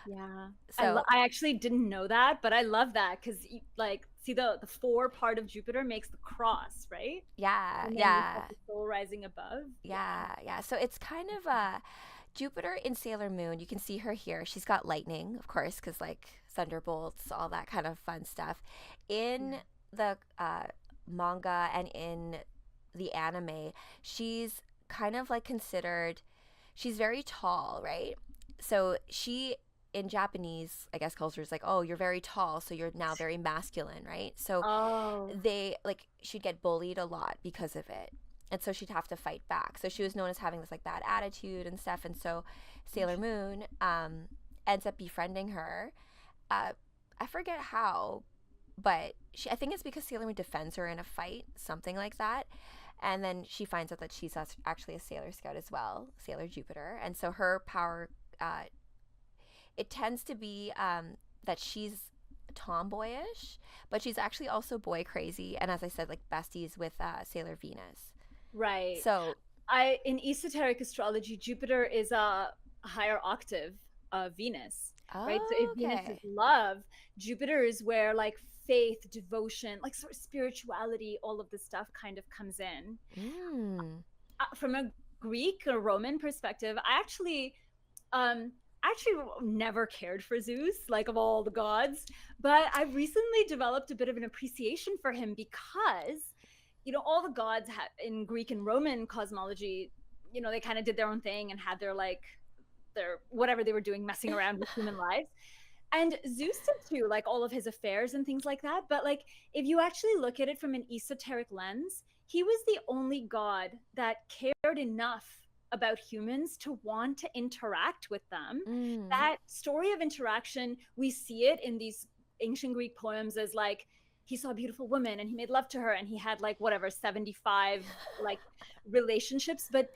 Yeah. So I actually didn't know that, but I love that because, like, see the 4 part of Jupiter makes the cross, right? Yeah, and then yeah. You have the soul rising above. Yeah. So it's kind of Jupiter in Sailor Moon. You can see her here. She's got lightning, of course, because like thunderbolts, all that kind of fun stuff. In the manga and in the anime, she's kind of like considered. She's very tall, right? So she. In Japanese, I guess, culture is like, oh, you're very tall, so you're now very masculine, right? So they, like, she'd get bullied a lot because of it. And so she'd have to fight back. So she was known as having this, like, bad attitude and stuff. And so Sailor Moon ends up befriending her. I forget how, but I think it's because Sailor Moon defends her in a fight, something like that. And then she finds out that she's actually a Sailor Scout as well, Sailor Jupiter. And so her power... it tends to be that she's tomboyish, but she's actually also boy crazy. And as I said, like besties with Sailor Venus. Right. So in esoteric astrology, Jupiter is a higher octave of Venus. Right. So if Venus is love, Jupiter is where like faith, devotion, like sort of spirituality, all of this stuff kind of comes in. From a Greek or Roman perspective, I actually never cared for Zeus, like of all the gods, but I've recently developed a bit of an appreciation for him because, you know, all the gods in Greek and Roman cosmology, you know, they kind of did their own thing and had their whatever they were doing, messing around with human lives. And Zeus did too, like all of his affairs and things like that. But like, if you actually look at it from an esoteric lens, he was the only god that cared enough about humans to want to interact with them. That story of interaction, we see it in these ancient Greek poems as like, he saw a beautiful woman and he made love to her and he had like whatever 75 like relationships, but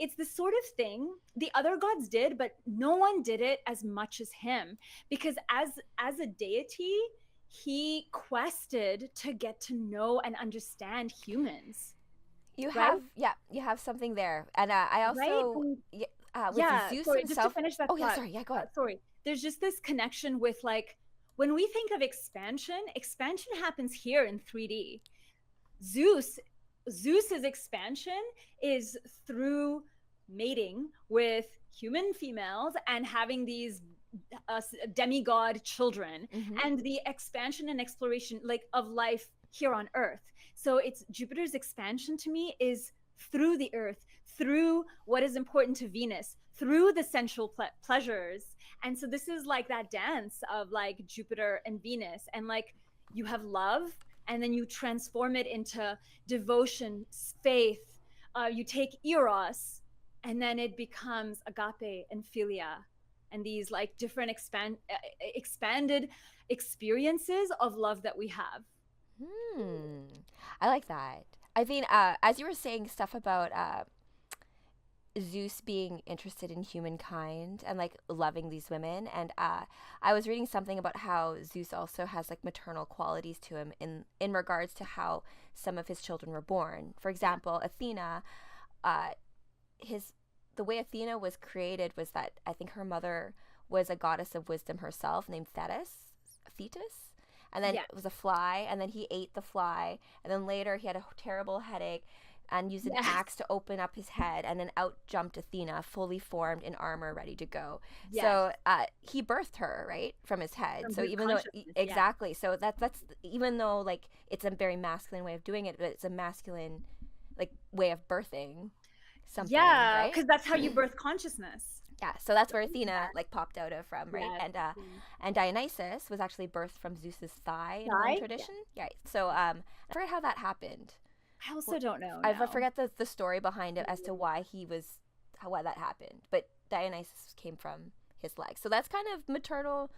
it's the sort of thing the other gods did, but no one did it as much as him, because as a deity, he quested to get to know and understand humans. You have something there, and I also with Zeus sorry, himself. just to finish that thought, thought, yeah, sorry, go ahead. Sorry, there's just this connection with like when we think of expansion happens here in 3D. Zeus's expansion is through mating with human females and having these demigod children, and the expansion and exploration like of life here on Earth. So it's Jupiter's expansion to me is through the Earth, through what is important to Venus, through the sensual pleasures. And so this is like that dance of like Jupiter and Venus, and like you have love and then you transform it into devotion, faith. You take Eros and then it becomes agape and philia, and these like different expanded experiences of love that we have. I like that. I mean, as you were saying stuff about Zeus being interested in humankind and like loving these women. And I was reading something about how Zeus also has like maternal qualities to him in regards to how some of his children were born. For example, Athena, the way Athena was created was that I think her mother was a goddess of wisdom herself named Thetis. And then it was a fly, and then he ate the fly, and then later he had a terrible headache and used an axe to open up his head, and then out jumped Athena, fully formed in armor, ready to go. So he birthed her, right, from his head. From so his even though exactly, so that's even though like it's a very masculine way of doing it, but it's a masculine like way of birthing something. Yeah, because right? That's how you birth consciousness. Yeah, so that's where Athena like popped out of from, right? And Dionysus was actually birthed from Zeus's thigh in one tradition. Yeah. So I forget how that happened. I also don't know. I forget the story behind it as to why that happened. But Dionysus came from his legs. So that's kind of maternal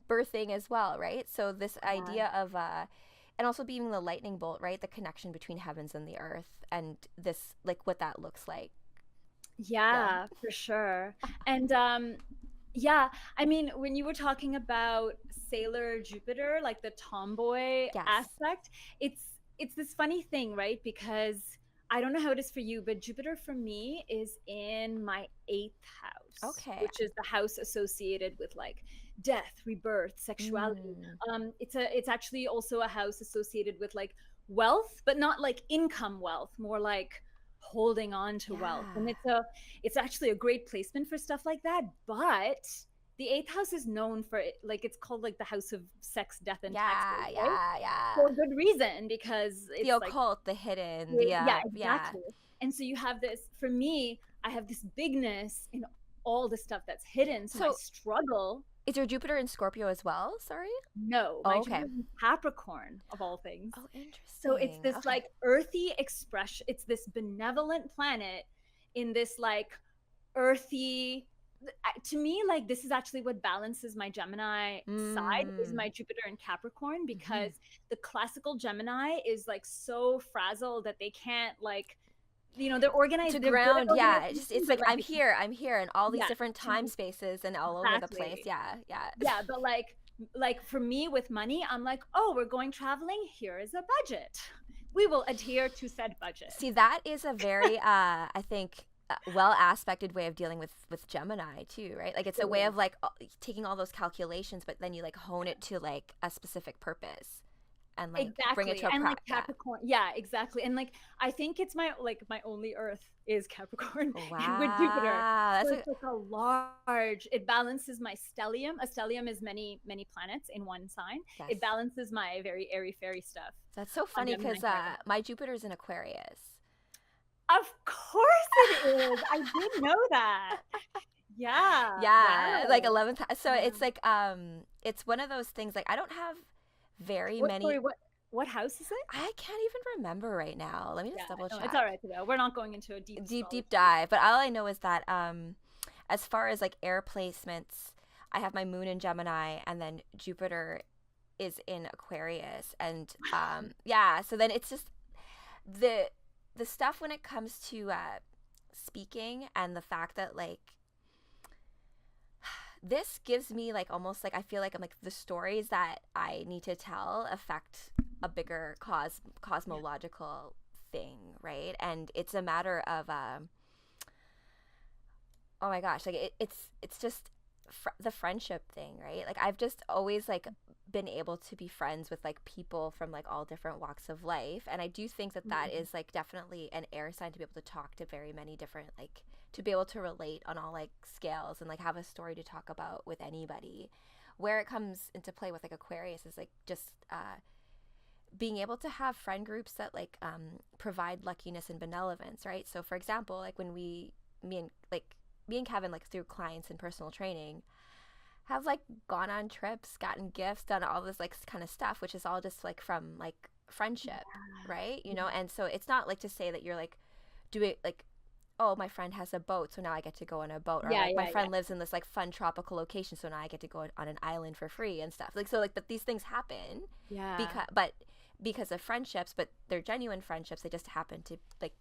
birthing as well, right? So this idea of and also being the lightning bolt, right? The connection between heavens and the earth, and this like what that looks like. Yeah, for sure. And yeah, I mean, when you were talking about Sailor Jupiter, like the tomboy aspect, it's this funny thing, right? Because I don't know how it is for you, but Jupiter for me is in my 8th house. Okay. Which is the house associated with like death, rebirth, sexuality. It's actually also a house associated with like wealth, but not like income wealth, more like holding on to wealth. And it's actually a great placement for stuff like that. But the 8th house is known for it, like it's called like the house of sex, death, and taxes, right? For a good reason, because it's the occult, the hidden, exactly. And so you have this, for me, I have this bigness in all the stuff that's hidden, so I struggle. Is your Jupiter in Scorpio as well? Sorry? No, my Jupiter's in Capricorn, of all things. Oh, interesting. So it's this like earthy expression. It's this benevolent planet in this like earthy. To me, like this is actually what balances my Gemini side is my Jupiter in Capricorn, because the classical Gemini is like so frazzled that they can't like. You know, they're organized to ground. It's like I'm here in all these different time spaces and all over the place. Yeah, but like for me with money, I'm like, oh, we're going traveling, here is a budget, we will adhere to said budget. See, that is a very I think well aspected way of dealing with Gemini too, right? Like it's a way of like taking all those calculations, but then you like hone it to like a specific purpose. And like bring it to a and like Capricorn, exactly. And like I think it's my only Earth is Capricorn with Jupiter. That's it's like a large. It balances my stellium. A stellium is many planets in one sign. Yes. It balances my very airy fairy stuff. That's so funny because my Jupiter's in Aquarius. Of course it is. I did know that. Yeah. Like 11th. So it's like it's one of those things. Like I don't have very many. Sorry, what house is it? I can't even remember right now. Let me just double check. It's all right to know. We're not going into a deep dive. But all I know is that as far as like air placements, I have my moon in Gemini, and then Jupiter is in Aquarius, and so then it's just the stuff when it comes to speaking, and the fact that like this gives me like almost like I feel like I'm like the stories that I need to tell affect a bigger cosmological thing, right? And it's a matter of oh my gosh, like it's just the friendship thing, right? Like I've just always like been able to be friends with like people from like all different walks of life, and I do think that is like definitely an air sign to be able to talk to very many different like to be able to relate on all like scales and like have a story to talk about with anybody. Where it comes into play with like Aquarius is like just being able to have friend groups that like provide luckiness and benevolence, right? So for example, like when me and Kevin like through clients and personal training have like gone on trips, gotten gifts, done all this like kind of stuff, which is all just like from like friendship, right? You know, and so it's not like to say that you're like doing like, oh, my friend has a boat, so now I get to go on a boat, or like my friend lives in this like fun tropical location, so now I get to go on an island for free and stuff. Like so, like, but these things happen, because of friendships, but they're genuine friendships. They just happen to like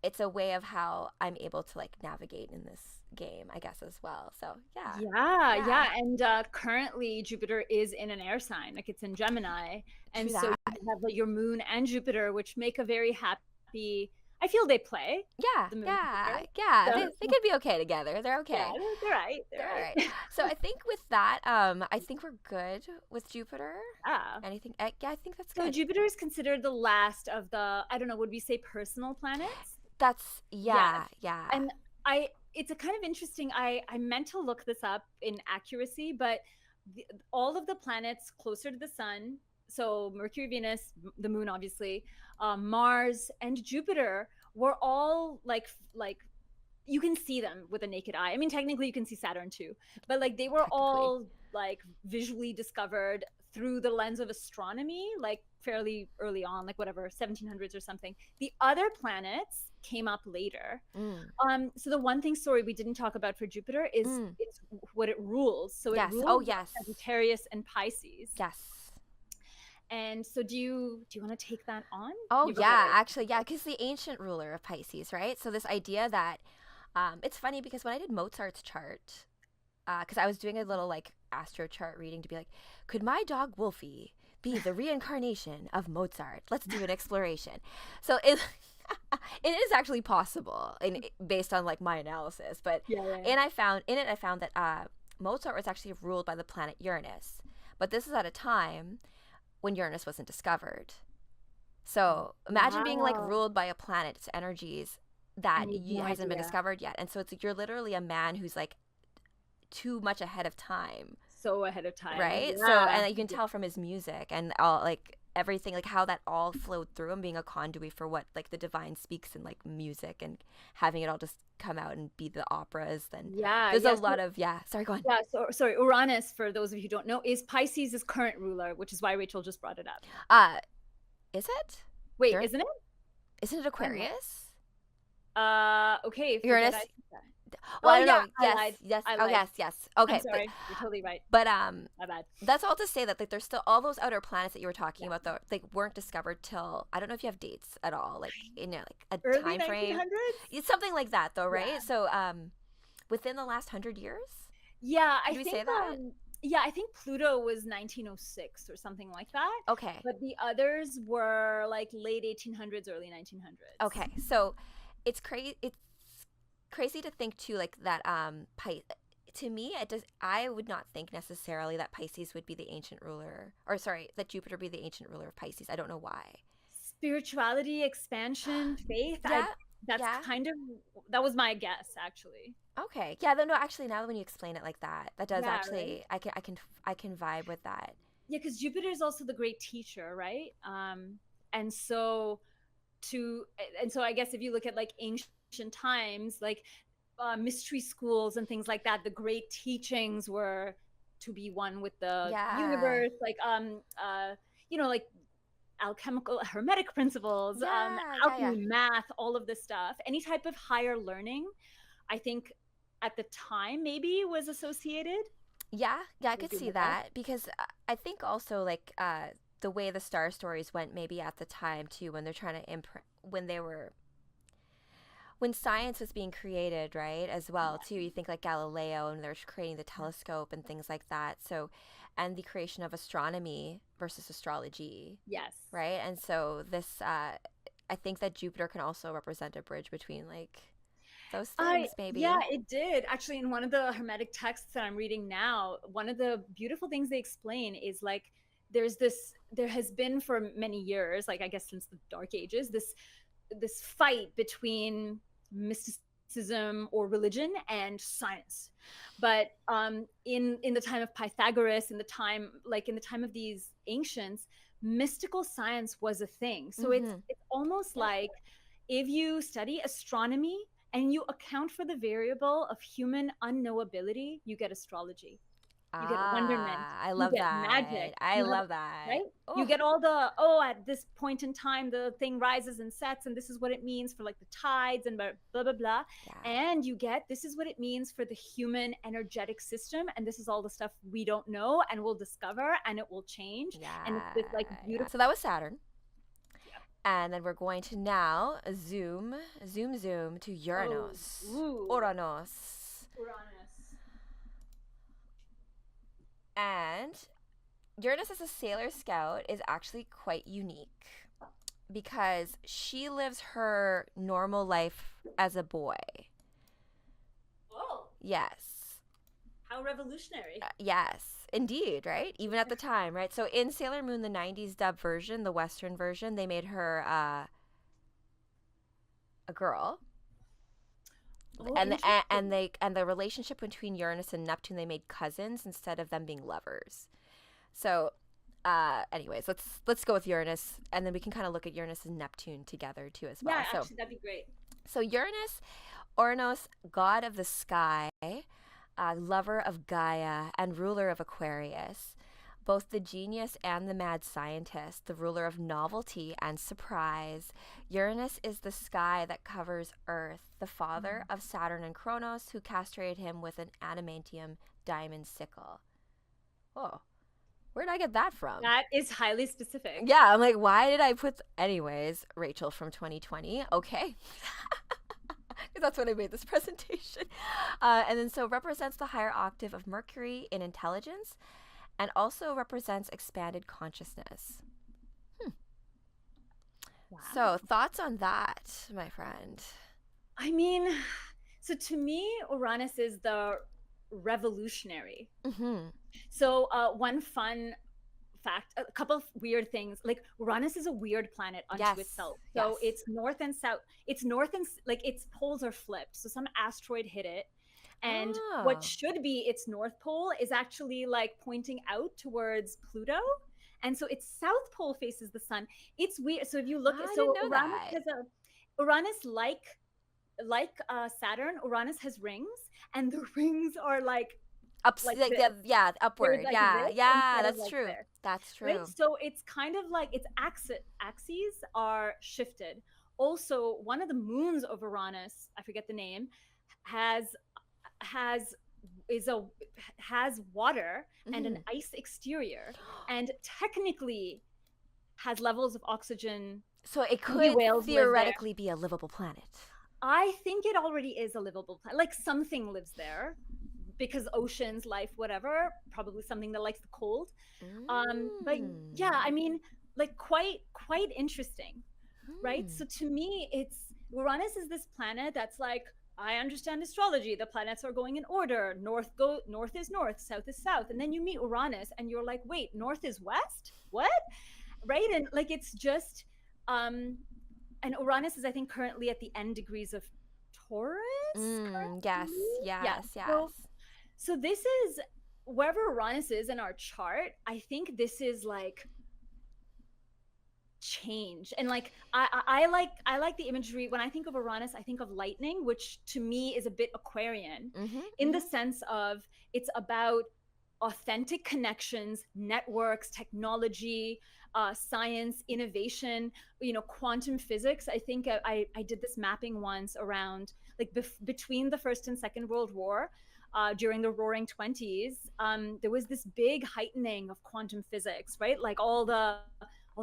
it's a way of how I'm able to like navigate in this game, I guess, as well. So Yeah. And currently Jupiter is in an air sign, like it's in Gemini. And True so that. you have like your moon and Jupiter, which make a very happy, I feel they play. Yeah, The moon and yeah, Jupiter. yeah. So, They could be okay together. They're yeah, okay. they're right. They're They're all right. right. So I think with that, I think we're good with Jupiter. Yeah. Anything? Yeah, I think that's So good. Jupiter is considered the last of the, I don't know, would we say personal planets? That's Yes. yeah. And it's a kind of interesting, I meant to look this up in accuracy, but all of the planets closer to the sun, so Mercury, Venus, the moon, obviously, Mars, and Jupiter were all like you can see them with a naked eye. I mean, technically you can see Saturn too, but like they were all like visually discovered through the lens of astronomy, like fairly early on, like whatever, 1700s or something. The other planets came up later. So the one thing, sorry, we didn't talk about for Jupiter is it's what it rules. So Yes. it rules Oh, yes. Sagittarius and Pisces. Yes. And so do you want to take that on? Oh yeah, actually, yeah, because the ancient ruler of Pisces, right? So this idea that it's funny because when I did Mozart's chart, because I was doing a little like astro chart reading to be like, could my dog Wolfie be the reincarnation of Mozart? Let's do an exploration. So it is actually possible, based on like my analysis. But and I found that Mozart was actually ruled by the planet Uranus, but this is at a time when Uranus wasn't discovered. So imagine being like ruled by a planet's energies that hasn't been discovered yet. And so it's you're literally a man who's like too much ahead of time. So ahead of time. Right? Yeah. So, and you can tell from his music and all like everything, like how that all flowed through him, being a conduit for what like the divine speaks in like music and having it all just come out and be the operas. Then there's a lot of sorry, go on. Yeah, so sorry, Uranus, for those of you who don't know, is Pisces' current ruler, which is why Rachel just brought it up. Is it? Wait, isn't it? Isn't it Aquarius? Okay. Uranus. Well, I don't know. Yes. Yes. Okay. I'm sorry. You're totally right. But my bad. That's all to say that like there's still all those outer planets that you were talking about though, they weren't discovered till, I don't know if you have dates at all, like like a early time frame. 1900s? It's something like that though, right? Yeah. So within the last 100 years? Yeah, I think say that. Yeah, I think Pluto was 1906 or something like that. Okay. But the others were like late 1800s, early 1900s. Okay. So it's crazy to think too, like that to me I would not think necessarily that Pisces would be the ancient ruler, or sorry, that Jupiter be the ancient ruler of Pisces. I don't know why. Spirituality, expansion, faith. Kind of, that was my guess actually. Okay. Yeah, no, actually now when you explain it like that, that does actually, right? I can vibe with that. Yeah, because Jupiter is also the great teacher, right? And so I guess if you look at like ancient times, like mystery schools and things like that, the great teachings were to be one with the universe, like like alchemical hermetic principles, alchemy, math, all of this stuff. Any type of higher learning, I think at the time maybe was associated. Yeah, I could see that, because I think also like the way the star stories went maybe at the time too, when they're trying to when science was being created, right, as well too. You think like Galileo, and they're creating the telescope and things like that. So, and the creation of astronomy versus astrology. Yes. Right? And so this I think that Jupiter can also represent a bridge between like those things, maybe. Yeah, it did. Actually, in one of the Hermetic texts that I'm reading now, one of the beautiful things they explain is like there has been for many years, like I guess since the Dark Ages, this fight between mysticism or religion and science. But in the time of Pythagoras, in the time of these ancients, mystical science was a thing. So it's almost like if you study astronomy and you account for the variable of human unknowability, you get astrology. You get wonderment. I love that. Magic. I love that. Right? Oh. You get all the, at this point in time, the thing rises and sets, and this is what it means for like the tides and blah, blah, blah. Yeah. And you get, this is what it means for the human energetic system. And this is all the stuff we don't know and we'll discover, and it will change. Yeah. And it's this like beautiful. So that was Saturn. And then we're going to now zoom to Uranus. Uranus. And Uranus as a sailor scout is actually quite unique because she lives her normal life as a boy. Oh. Yes. How revolutionary. Yes, indeed, right? Even at the time, right? So in Sailor Moon, the 90s dub version, the Western version, they made her a girl. Oh, and the relationship between Uranus and Neptune, they made cousins instead of them being lovers. So anyways, let's go with Uranus, and then we can kind of look at Uranus and Neptune together too as well. Yeah, actually, that'd be great. So Uranus, god of the sky, lover of Gaia, and ruler of Aquarius, both the genius and the mad scientist, the ruler of novelty and surprise. Uranus is the sky that covers Earth, the father of Saturn and Kronos, who castrated him with an adamantium diamond sickle. Oh, where did I get that from? That is highly specific. Yeah, I'm like, why did I put... Anyways, Rachel from 2020. Okay. That's when I made this presentation. And then so represents the higher octave of Mercury in intelligence, and also represents expanded consciousness. Wow. So thoughts on that, my friend? I mean, so to me, Uranus is the revolutionary. So one fun fact, a couple of weird things, like Uranus is a weird planet unto itself. So it's north and south. It's north and like its poles are flipped. So some asteroid hit it. And what should be its North Pole is actually like pointing out towards Pluto. And so its South Pole faces the sun. It's weird. So if you look at Uranus like Saturn, Uranus has rings, and the rings are like upward. Like that's true. There. That's true. Right? So it's kind of like its axes are shifted. Also, one of the moons of Uranus, I forget the name, has water and an ice exterior, and technically has levels of oxygen. So it could theoretically be a livable planet. I think it already is a livable planet. Like something lives there because oceans, life, whatever, probably something that likes the cold. But yeah, I mean, like quite interesting, right? So to me, Uranus is this planet that's like, I understand astrology. The planets are going in order. North is north, south is south. And then you meet Uranus and you're like, wait, north is west? What? Right? And like, it's just, and Uranus is, I think, currently at the end degrees of Taurus. Yes. So this is, wherever Uranus is in our chart, I think this is like change. And like I like the imagery. When I think of Uranus, I think of lightning, which to me is a bit Aquarian, in the sense of it's about authentic connections, networks, technology, science, innovation, quantum physics. I think I did this mapping once around like between the First and Second World War. During the Roaring '20s, there was this big heightening of quantum physics, right? Like all the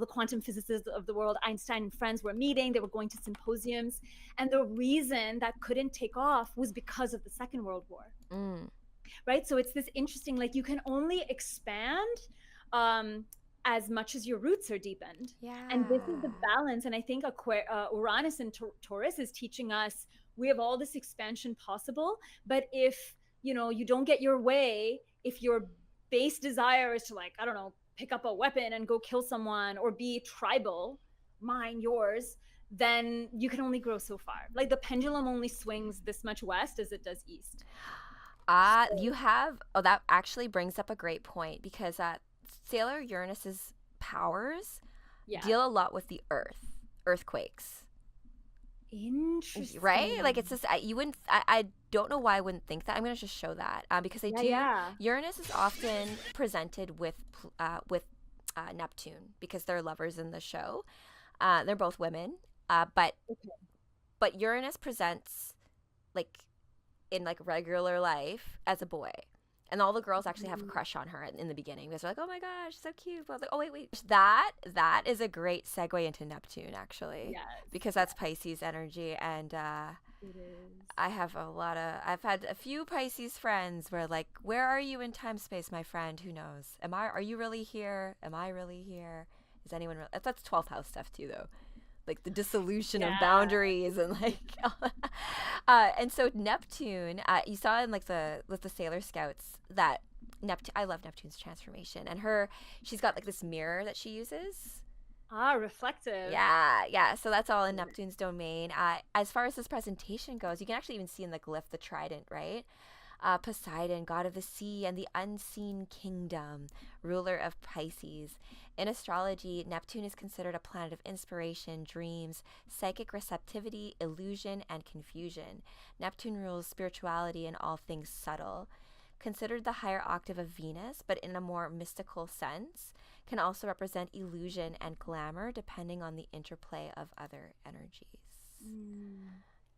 quantum physicists of the world, Einstein and friends, were meeting. They were going to symposiums. And the reason that couldn't take off was because of the Second World War. Right? So it's this interesting, like you can only expand as much as your roots are deepened. And this is the balance. And I think Uranus and Taurus is teaching us we have all this expansion possible. But if, you don't get your way, if your base desire is to, like, I don't know, pick up a weapon and go kill someone or be tribal, mine, yours, then you can only grow so far. Like the pendulum only swings this much west as it does east. That actually brings up a great point, because Sailor Uranus's powers deal a lot with the earthquakes. Interesting. Right? Like it's just, I don't know why I wouldn't think that. I'm going to just show that because Uranus is often presented with Neptune because they're lovers in the show. They're both women, but Uranus presents like in like regular life as a boy. And all the girls actually have a crush on her in the beginning because they're like, oh my gosh, so cute. But I was like, oh, wait. That is a great segue into Neptune, actually. Yes. Because that's Pisces energy. And It is. I've had a few Pisces friends where like, where are you in time space, my friend? Who knows? Are you really here? Am I really here? Is anyone really? That's 12th house stuff too, though. Like the dissolution of boundaries and like and so Neptune, you saw in like with the Sailor Scouts that Neptune, I love Neptune's transformation, and she's got like this mirror that she uses. Reflective. Yeah, so that's all in Neptune's domain. As far as this presentation goes, you can actually even see in the glyph the trident, right? Poseidon, god of the sea and the unseen kingdom, ruler of Pisces. In astrology, Neptune is considered a planet of inspiration, dreams, psychic receptivity, illusion, and confusion. Neptune rules spirituality and all things subtle. Considered the higher octave of Venus, but in a more mystical sense, can also represent illusion and glamour depending on the interplay of other energies.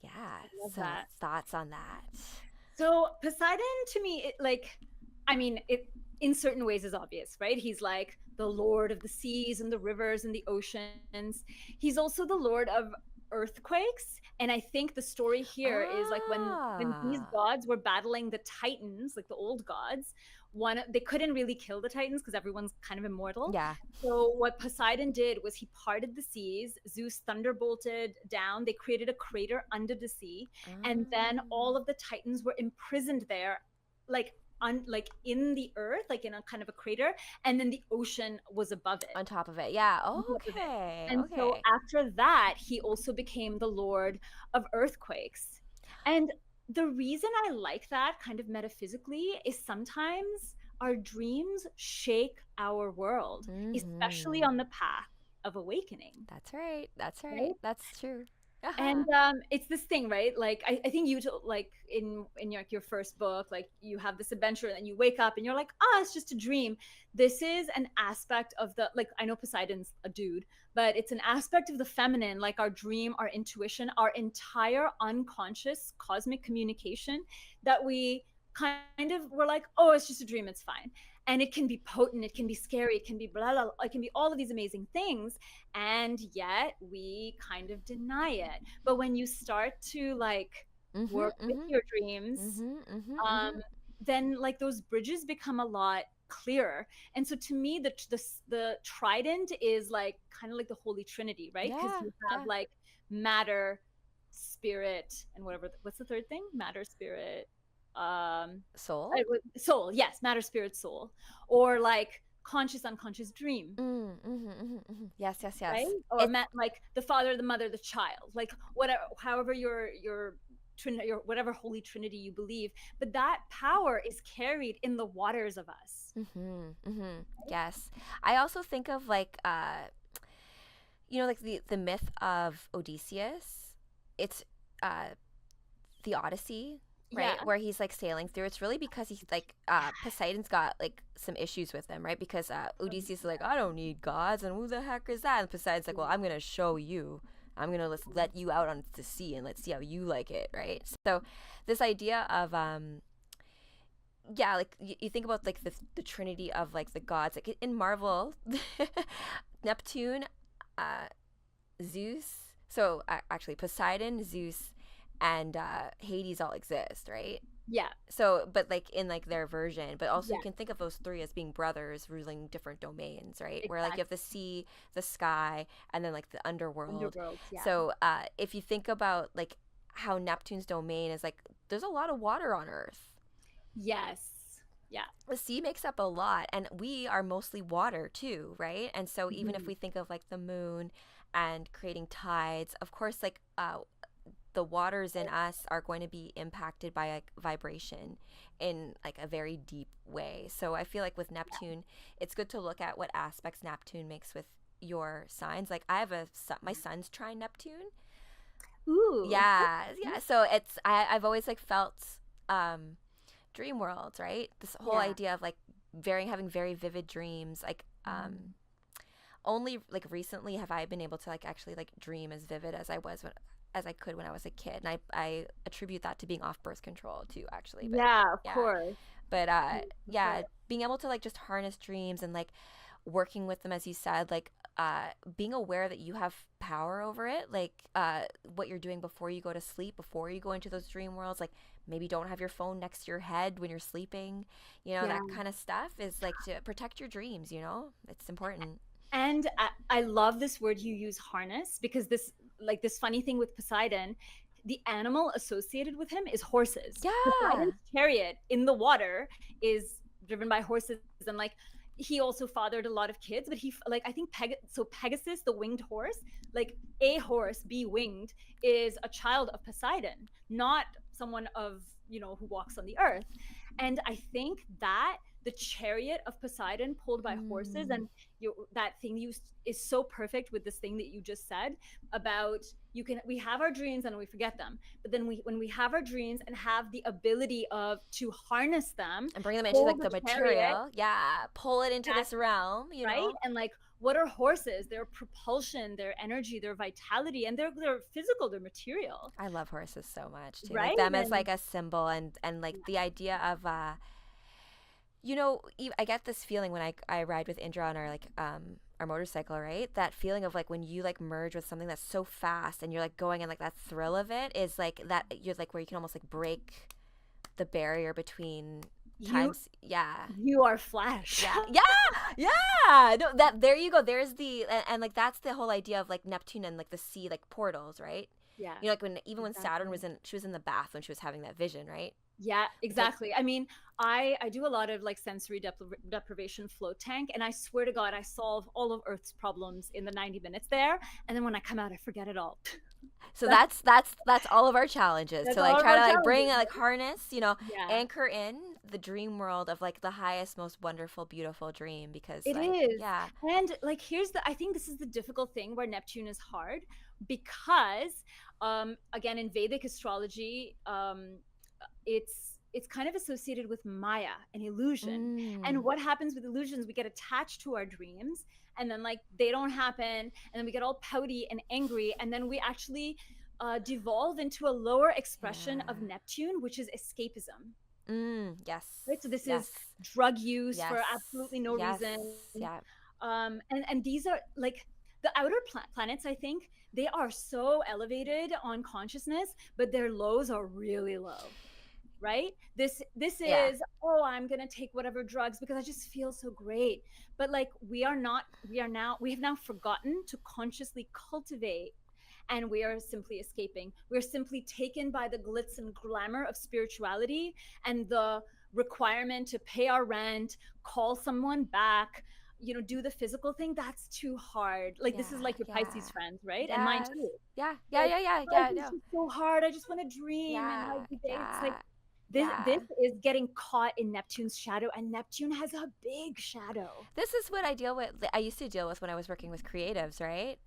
Yeah, so that. thoughts on that? So Poseidon, to me, it in certain ways is obvious, right? He's like the lord of the seas and the rivers and the oceans. He's also the lord of earthquakes. And I think the story here is like when these gods were battling the Titans, like the old gods, they couldn't really kill the Titans because everyone's kind of immortal. Yeah. So what Poseidon did was he parted the seas. Zeus thunderbolted down. They created a crater under the sea, and then all of the Titans were imprisoned there, like in the earth, like in a kind of a crater, and then the ocean was above it, on top of it. Yeah. Okay. And so after that, he also became the lord of earthquakes. And the reason I like that kind of metaphysically is sometimes our dreams shake our world, especially on the path of awakening. That's right. That's true. And it's this thing, right? Like I think you like in your first book, like you have this adventure and you wake up and you're like, it's just a dream. This is an aspect of the, like, I know Poseidon's a dude, but it's an aspect of the feminine, like our dream, our intuition, our entire unconscious cosmic communication that we kind of were like, it's just a dream, it's fine. And it can be potent, it can be scary, it can be blah, blah, blah, it can be all of these amazing things. And yet we kind of deny it. But when you start to like work with your dreams, then like those bridges become a lot clearer. And so to me, the trident is like kind of like the Holy Trinity, right? Because you have like matter, spirit, and what's the third thing? Matter, spirit, soul. Yes, matter, spirit, soul, or like conscious, unconscious, dream. Yes. Right? Or like the father, the mother, the child, like whatever, however your whatever Holy Trinity you believe, but that power is carried in the waters of us. Yes. I also think of like like the myth of Odysseus. It's the Odyssey, right? Yeah. Where he's like sailing through. It's really because he's like Poseidon's got like some issues with him, right? Because Odysseus is like, I don't need gods, and who the heck is that? And Poseidon's like, well, I'm gonna show you. I'm gonna let you out on the sea and let's see how you like it, right? So this idea of like you think about like the trinity of like the gods, like in Marvel, Neptune, Zeus. So actually Poseidon, Zeus, and Hades all exist, right? Yeah. So, but like in like their version, but also you can think of those three as being brothers ruling different domains, right? Exactly. Where like you have the sea, the sky, and then like the underworld. Yeah. So if you think about like how Neptune's domain is like, there's a lot of water on Earth. Yes. Yeah. The sea makes up a lot, and we are mostly water too, right? And so even if we think of like the moon and creating tides, of course, like the waters in us are going to be impacted by like vibration in like a very deep way. So I feel like with Neptune, it's good to look at what aspects Neptune makes with your signs. Like I have my son's trine Neptune. Ooh. Yeah. So it's I've always like felt dream worlds, right? This whole idea of like having very vivid dreams. Like only like recently have I been able to like actually like dream as vivid as I could when I was a kid, and I attribute that to being off birth control too, actually. But, of course. But yeah, being able to like just harness dreams and like working with them, as you said, like being aware that you have power over it, like what you're doing before you go to sleep, before you go into those dream worlds, like maybe don't have your phone next to your head when you're sleeping, you know, that kind of stuff is like to protect your dreams, you know, it's important. And I love this word you use, harness, because this, like this funny thing with Poseidon, the animal associated with him is horses. Yeah. Poseidon's chariot in the water is driven by horses, and like he also fathered a lot of kids, but he, like, I think Pegasus, the winged horse, like a horse be winged, is a child of Poseidon, not someone of, you know, who walks on the earth. And I think that the chariot of Poseidon pulled by horses, and that thing is so perfect with this thing that you just said about we have our dreams and we forget them, but then when we have our dreams and have the ability to harness them and bring them into like the material, pull it into this realm, you know, and like, what are horses? Their propulsion, their energy, their vitality, and their physical, their material. I love horses so much too. Right? Like them as like a symbol, and like the idea of you know, I get this feeling when I ride with Indra on our motorcycle, right? That feeling of like when you like merge with something that's so fast and you're like going, and like that thrill of it is like that, you're like where you can almost like break the barrier between times. You are Flash. No, that, there you go. There's the and like that's the whole idea of like Neptune and like the sea, like portals, right? Yeah. You know, like when Saturn was she was in the bath when she was having that vision, right? Yeah, exactly. I mean, I do a lot of like sensory deprivation float tank, and I swear to God, I solve all of Earth's problems in the 90 minutes there, and then when I come out, I forget it all. So that's all of our challenges. To like try to like bring like harness, you know, anchor in the dream world of like the highest, most wonderful, beautiful dream, because it like, is. Yeah. And like I think this is the difficult thing where Neptune is hard, because again, in Vedic astrology, it's kind of associated with Maya and illusion. And what happens with illusions, we get attached to our dreams, and then like they don't happen, and then we get all pouty and angry, and then we actually devolve into a lower expression of Neptune, which is escapism. Yes. Right. So this is drug use for absolutely no reason. Yeah. And these are like the outer planets, I think they are so elevated on consciousness, but their lows are really low. Right? This is, oh, I'm gonna take whatever drugs because I just feel so great. But like we have now forgotten to consciously cultivate, and we are simply escaping. We're simply taken by the glitz and glamour of spirituality and the requirement to pay our rent, call someone back, you know, do the physical thing. That's too hard. Like this is like your Pisces friends, right? And mine too. Yeah. It's so hard. I just want to dream. And like it's like this is getting caught in Neptune's shadow, and Neptune has a big shadow. This is what I used to deal with when I was working with creatives, right?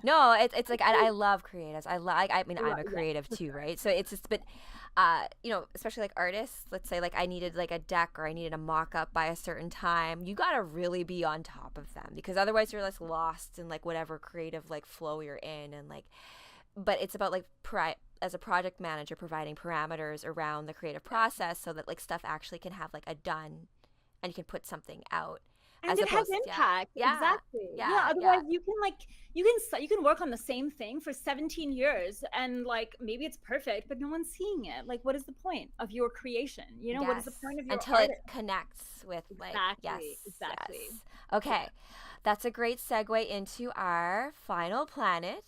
No, it's like I love creatives. I mean, I'm a creative too, right? So it's just, but you know, especially like artists, let's say like I needed like a deck or I needed a mock-up by a certain time, you gotta really be on top of them, because otherwise you're like lost in like whatever creative like flow you're in. And like, but it's about like as a project manager providing parameters around the creative process so that like stuff actually can have like a done, and you can put something out. And it has impact. Exactly. Otherwise you can work on the same thing for 17 years and like maybe it's perfect, but no one's seeing it. Like, what is the point of your creation? You know, what is the point of your until it connects with like exactly. Okay. That's a great segue into our final planet.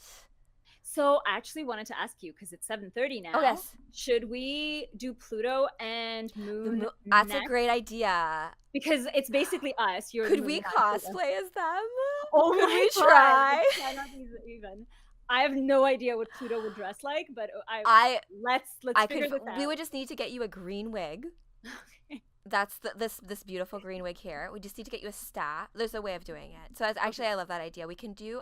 So I actually wanted to ask you, because it's 7:30 now. Oh, yes. Should we do Pluto and Moon? That's a great idea. Because it's basically us. Could we cosplay as them? Oh, could we try? Not even. I have no idea what Pluto would dress like, but let's figure this out. We would just need to get you a green wig. Okay. That's this beautiful green wig here. We just need to get you a staff. There's a way of doing it. So actually, I love that idea. We can do.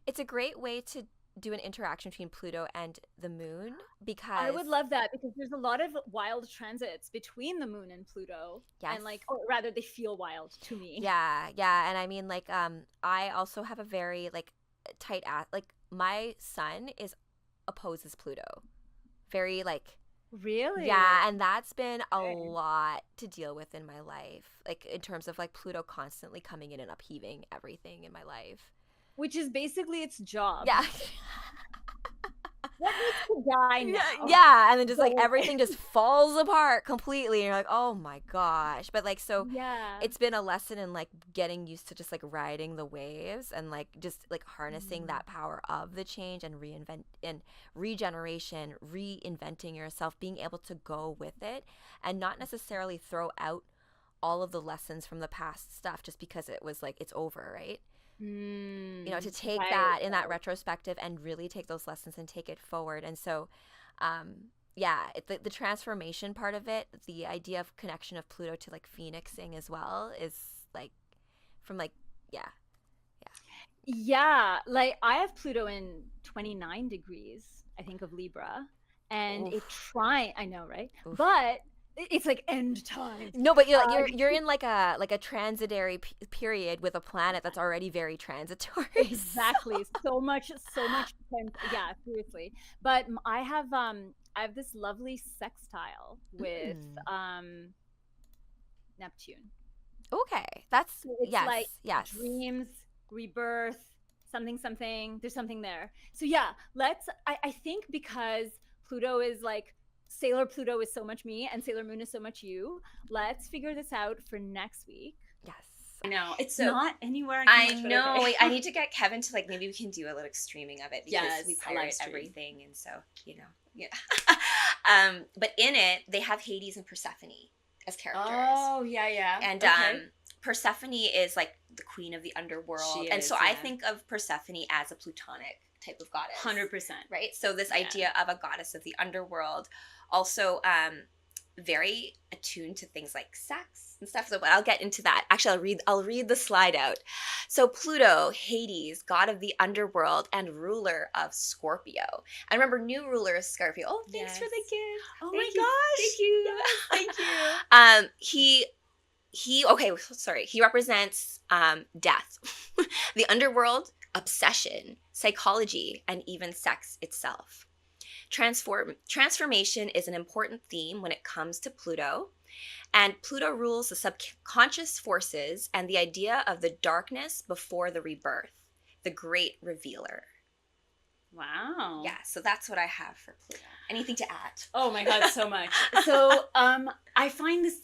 It's a great way to do an interaction between Pluto and the moon, because I would love that, because there's a lot of wild transits between the moon and Pluto. And like, or rather they feel wild to me. Yeah. And I mean, like, I also have a very like tight like my sun opposes Pluto. Very like Really? Yeah, and that's been a lot to deal with in my life. Like in terms of like Pluto constantly coming in and upheaving everything in my life. Which is basically its job. Yeah. What needs to die now? Yeah, and then just like everything just falls apart completely, and you're like, oh my gosh. But like, so Yeah. it's been a lesson in like getting used to just like riding the waves and like just like harnessing that power of the change and reinvent and regeneration, reinventing yourself, being able to go with it and not necessarily throw out all of the lessons from the past stuff just because it was like it's over, right? You know, to take that in that retrospective and really take those lessons and take it forward. And so yeah, the transformation part of it, the idea of connection of Pluto to like phoenixing as well is like from like Yeah, like I have Pluto in 29 degrees, I think, of Libra, and I know, right? Oof. But it's like end time. No, but you're in like a transitory period with a planet that's already very transitory. Exactly. So much. Yeah, seriously. But I have this lovely sextile with Neptune. Okay, that's So it's yes, like yes. dreams, rebirth, something. There's something there. So yeah, I think because Pluto is like Sailor Pluto is so much me and Sailor Moon is so much you. Let's figure this out for next week. Yes. I know. It's So, not anywhere I much, but know. okay. I need to get Kevin to like, maybe we can do a little streaming of it because Yes, we a pirate live stream. everything, and so yeah. But in it, they have Hades and Persephone as characters. Oh, yeah. And Okay. Persephone is like the queen of the underworld, She and is, so I yeah. think of Persephone as a plutonic type of goddess. 100%. Right? So this Yeah. idea of a goddess of the underworld, also very attuned to things like sex and stuff. So but I'll get into that. Actually, I'll read the slide out. So Pluto, Hades, god of the underworld and ruler of Scorpio. And remember, new ruler is Scorpio. Oh, thanks Yes. for the gift. Oh Thank my you. gosh. Thank you. Yes, thank you. He represents death, the underworld, obsession, psychology, and even sex itself. Transformation is an important theme when it comes to Pluto, and Pluto rules the subconscious forces and the idea of the darkness before the rebirth, the great revealer. Wow. Yeah, so that's what I have for Pluto. Anything to add? Oh my God, so much. So I find this,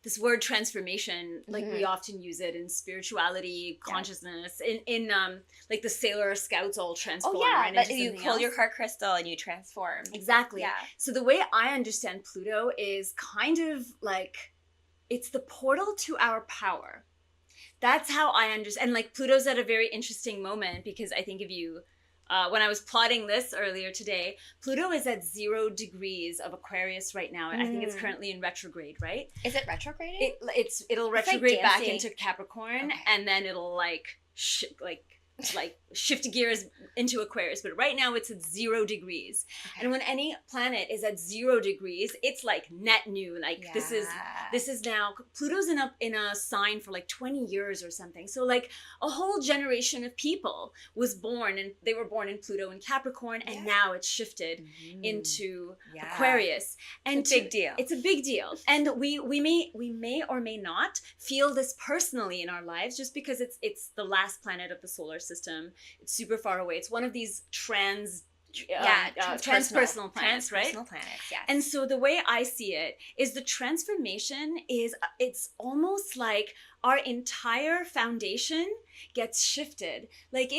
this word transformation, like we often use it in spirituality, consciousness, in like the Sailor Scouts all transform. Oh yeah, right, that into you something pull your else. heart crystal and you transform. Exactly. Yeah. So the way I understand Pluto is kind of like it's the portal to our power. That's how I understand. And like Pluto's at a very interesting moment because I think if you when I was plotting this earlier today, Pluto is at 0 degrees of Aquarius right now. I think it's currently in retrograde, right? Is it retrograding? It'll like retrograde back dancing. into Capricorn, Okay. and then it'll shift gears into Aquarius. But right now it's at 0 degrees. Okay. And when any planet is at 0 degrees, it's like net new. Like this is now Pluto's in a sign for like 20 years or something. So like a whole generation of people was born, and they were born in Pluto and Capricorn, and now it's shifted into Aquarius. And It's a big deal. It's a big deal. And we may or may not feel this personally in our lives just because it's the last planet of the solar system. It's super far away. It's one of these transpersonal planets, right? Transpersonal planets, yes. And so the way I see it is the transformation it's almost like our entire foundation gets shifted. Like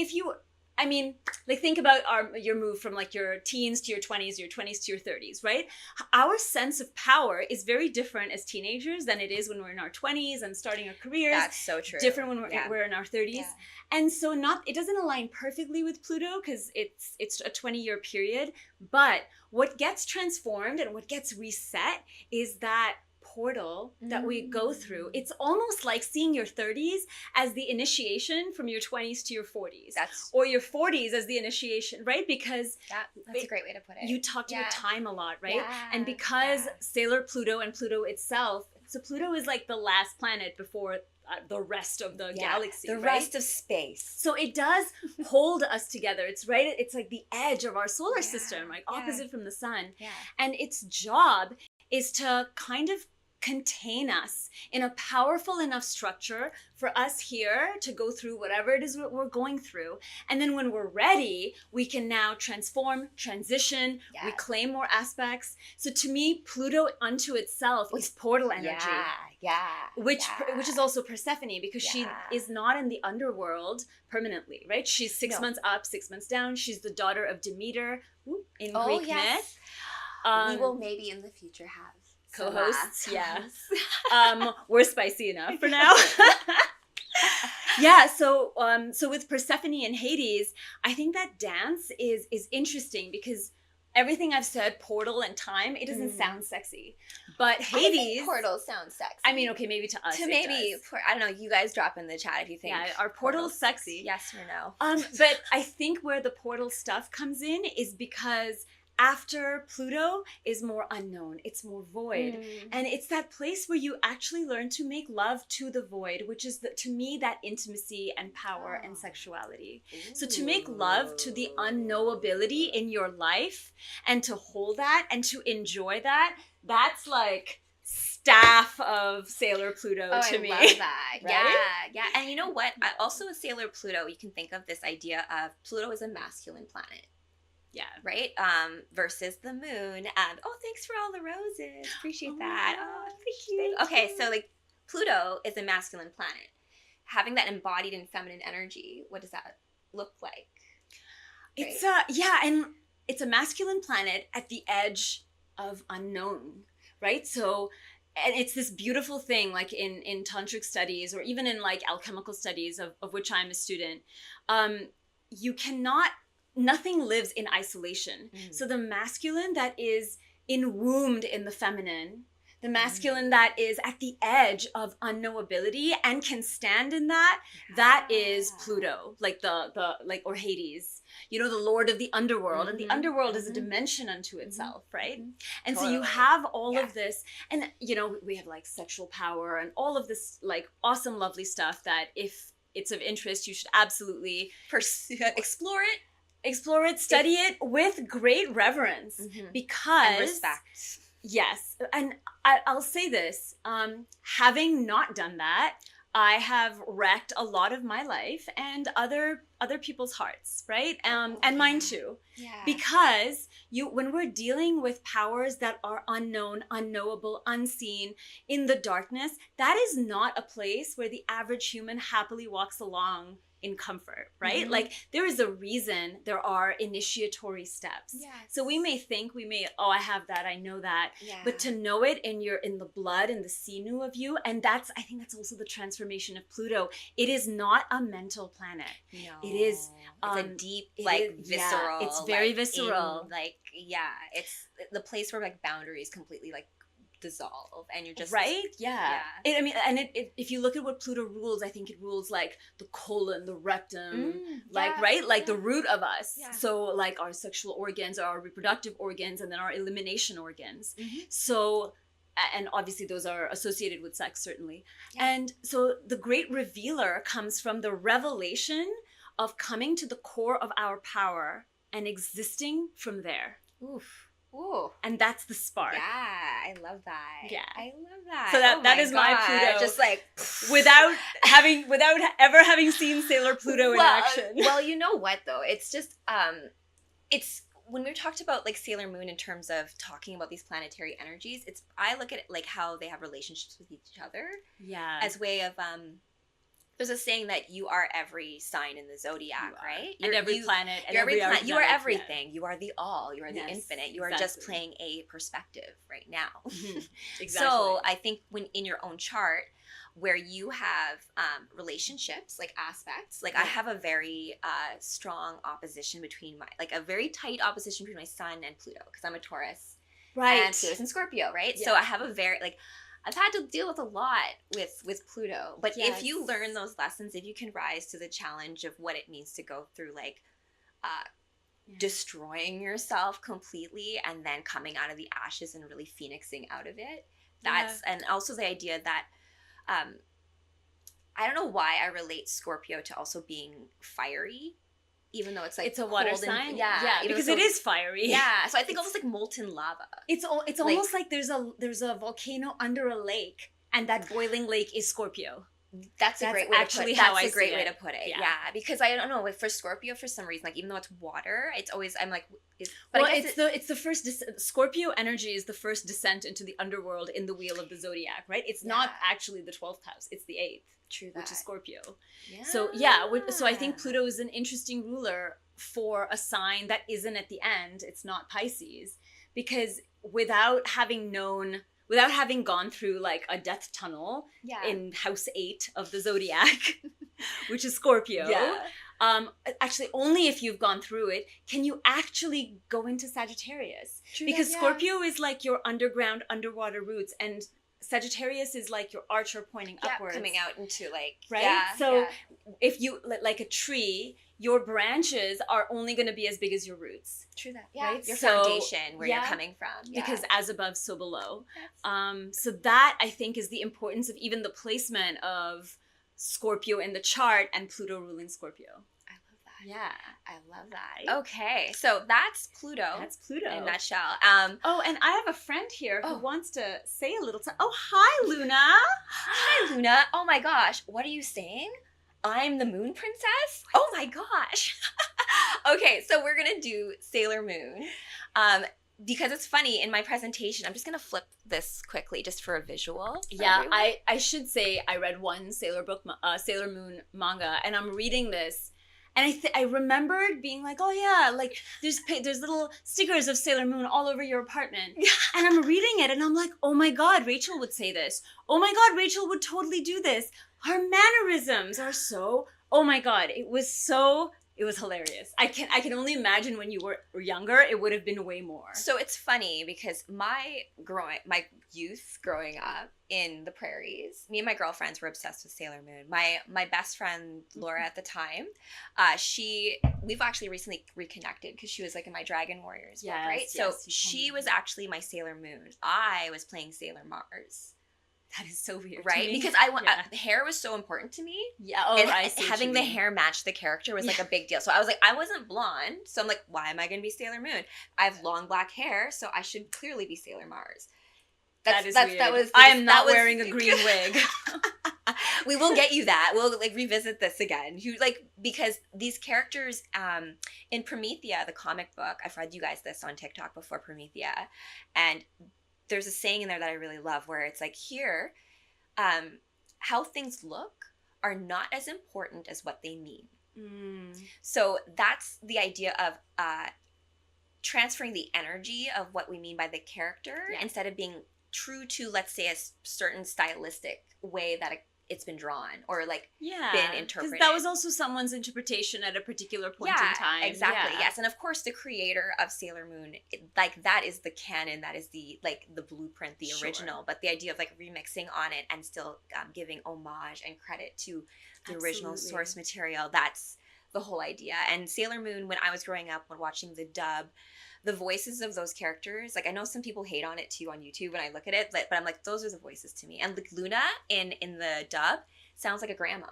think about your move from like your teens to your 20s, your 20s to your 30s, right? Our sense of power is very different as teenagers than it is when we're in our 20s and starting our careers. That's so true. Different when we're in our 30s. Yeah. And so it doesn't align perfectly with Pluto because it's a 20-year period. But what gets transformed and what gets reset is that portal that we go through. It's almost like seeing your 30s as the initiation from your 20s to your 40s. Or your 40s as the initiation, right? Because that's a great way to put it. You talked about time a lot, right? Yeah. And because Sailor Pluto and Pluto itself, so Pluto is like the last planet before the rest of the galaxy, the right? rest of space. So it does hold us together. It's right. It's like the edge of our solar system, like opposite from the sun. Yeah. And its job is to kind of contain us in a powerful enough structure for us here to go through whatever it is we're going through. And then when we're ready, we can now transform, transition, reclaim more aspects. So to me, Pluto unto itself is portal energy. Which is also Persephone, because she is not in the underworld permanently, right? She's 6 months up, 6 months down. She's the daughter of Demeter in Greek myth. We will maybe in the future have co-hosts. We're spicy enough for now. So with Persephone and Hades, I think that dance is interesting because everything I've said, portal and time, it doesn't sound sexy. But Hades, portal sounds sexy. I mean, okay, maybe to us. I don't know. You guys drop in the chat if you think. Yeah, are portals sexy? Yes or no? But I think where the portal stuff comes in is because after Pluto is more unknown, it's more void. And it's that place where you actually learn to make love to the void, which is, to me, that intimacy and power and sexuality. So to make love to the unknowability in your life and to hold that and to enjoy that, that's like staff of Sailor Pluto to me. I love that. Right? Yeah. And you know what? Also with Sailor Pluto, you can think of this idea of Pluto is a masculine planet. Yeah. Right? Versus the moon. Thanks for all the roses. Appreciate that. Thank you. Okay, so like Pluto is a masculine planet. Having that embodied in feminine energy, what does that look like? Right? And it's a masculine planet at the edge of unknown, right? So, and it's this beautiful thing, like in tantric studies or even in like alchemical studies of which I'm a student, nothing lives in isolation. So the masculine that is enwombed in the feminine, the masculine that is at the edge of unknowability and can stand in that, that is Pluto, like or Hades, the Lord of the underworld. And the underworld is a dimension unto itself, right? And so you have all of this, and we have like sexual power and all of this like awesome, lovely stuff that if it's of interest, you should absolutely explore it, study it with great reverence, because and respect. Yes, and I'll say this: having not done that, I have wrecked a lot of my life and other people's hearts, right? And mine too. Yeah. Because when we're dealing with powers that are unknown, unknowable, unseen, in the darkness, that is not a place where the average human happily walks along in comfort, right? Like there is a reason there are initiatory steps. Yes. So we may think I have that, I know that, but to know it in the blood and the sinew of you, and I think that's also the transformation of Pluto. It is not a mental planet. No, it is. It's a deep, visceral. It's very visceral. It's the place where like boundaries completely like dissolve and you're just if you look at what Pluto rules, I think it rules like the colon, the rectum, the root of us. So like our sexual organs, our reproductive organs, and then our elimination organs. So, and obviously those are associated with sex, certainly. And so the great revealer comes from the revelation of coming to the core of our power and existing from there. Ooh. And that's the spark. Yeah, I love that. Yeah, I love that. So that is my Pluto. Just like without ever having seen Sailor Pluto in action. Well, you know what though? It's just it's when we talked about like Sailor Moon in terms of talking about these planetary energies. I look at it like how they have relationships with each other. Yeah. As way of there's a saying that you are every sign in the zodiac, right? You're every planet. You're every planet. You are everything. Yeah. You are the all. You are the infinite. You are just playing a perspective right now. Exactly. So I think when in your own chart, where you have relationships, like aspects, like I have a very strong opposition between a very tight opposition between my sun and Pluto, because I'm a Taurus. Right. And Pluto's in Scorpio, right? Yeah. So I have a very I've had to deal with a lot with Pluto, but if you learn those lessons, if you can rise to the challenge of what it means to go through destroying yourself completely and then coming out of the ashes and really phoenixing out of it, and also the idea that I don't know why I relate Scorpio to also being fiery, even though it's like it's a water cold sign. and, Yeah, because it is fiery. Yeah, so I think almost like molten lava. It's almost like there's a volcano under a lake, and that boiling lake is Scorpio. That's a great way actually to put it. how That's I a great see way it. to put it. Yeah. Yeah, because I don't know, like for Scorpio, for some reason, like even though it's water, it's always I'm like, but I guess it's the first Scorpio energy is the first descent into the underworld in the wheel of the zodiac, right? It's not actually the 12th house; it's the 8th, true that. which is Scorpio. Yeah. So I think Pluto is an interesting ruler for a sign that isn't at the end. It's not Pisces, because without having gone through like a death tunnel in house 8 of the zodiac, which is Scorpio. Actually, only if you've gone through it can you actually go into Sagittarius. Because Scorpio is like your underground, underwater roots, and Sagittarius is like your archer pointing upwards. Coming out into like, right? If you, like a tree, your branches are only going to be as big as your roots. True that. Right? Your foundation, where you're coming from. Because as above, so below. So that, I think, is the importance of even the placement of Scorpio in the chart and Pluto ruling Scorpio. I love that. Yeah. I love that. Okay, so that's Pluto. That's Pluto. In a nutshell. Oh, and I have a friend here who wants to say a little Oh, hi, Luna. Hi, Luna. Oh my gosh, what are you saying? I'm the Moon Princess? Oh my gosh. Okay, so we're going to do Sailor Moon. Because it's funny, in my presentation, I'm just going to flip this quickly just for a visual. Yeah, I should say I read one Sailor Moon manga, and I'm reading this. And I remembered being like, oh yeah, like there's little stickers of Sailor Moon all over your apartment. And I'm reading it and I'm like, oh my God, Rachel would say this. Oh my God, Rachel would totally do this. Her mannerisms are so, oh my God, it was hilarious. I can only imagine when you were younger, it would have been way more. So it's funny because my youth growing up in the prairies, me and my girlfriends were obsessed with Sailor Moon. My best friend Laura at the time, we've actually recently reconnected because she was like in my Dragon Warriors book, right? So she was actually my Sailor Moon. I was playing Sailor Mars. That is so weird, right? Because hair was so important to me. Yeah, and having the hair match the character was like a big deal. So I was like, I wasn't blonde, so I'm like, why am I going to be Sailor Moon? I have long black hair, so I should clearly be Sailor Mars. Weird. I am not wearing a green wig. We will get you that. We'll like revisit this again. Because these characters in Promethea, the comic book, I've read you guys this on TikTok before Promethea, and there's a saying in there that I really love where it's like, here, how things look are not as important as what they mean. So that's the idea of transferring the energy of what we mean by the character instead of being true to, let's say, a certain stylistic way that it's been drawn or like been interpreted. Because that was also someone's interpretation at a particular point in time. Exactly. Yeah. Yes, and of course the creator of Sailor Moon, that is the canon, that is the blueprint, the original. But the idea of like remixing on it and still giving homage and credit to the original source material, that's the whole idea. And Sailor Moon, when I was growing up, when watching the dub, the voices of those characters, like I know some people hate on it too on YouTube when I look at it, but I'm like, those are the voices to me. And like Luna in the dub sounds like a grandma.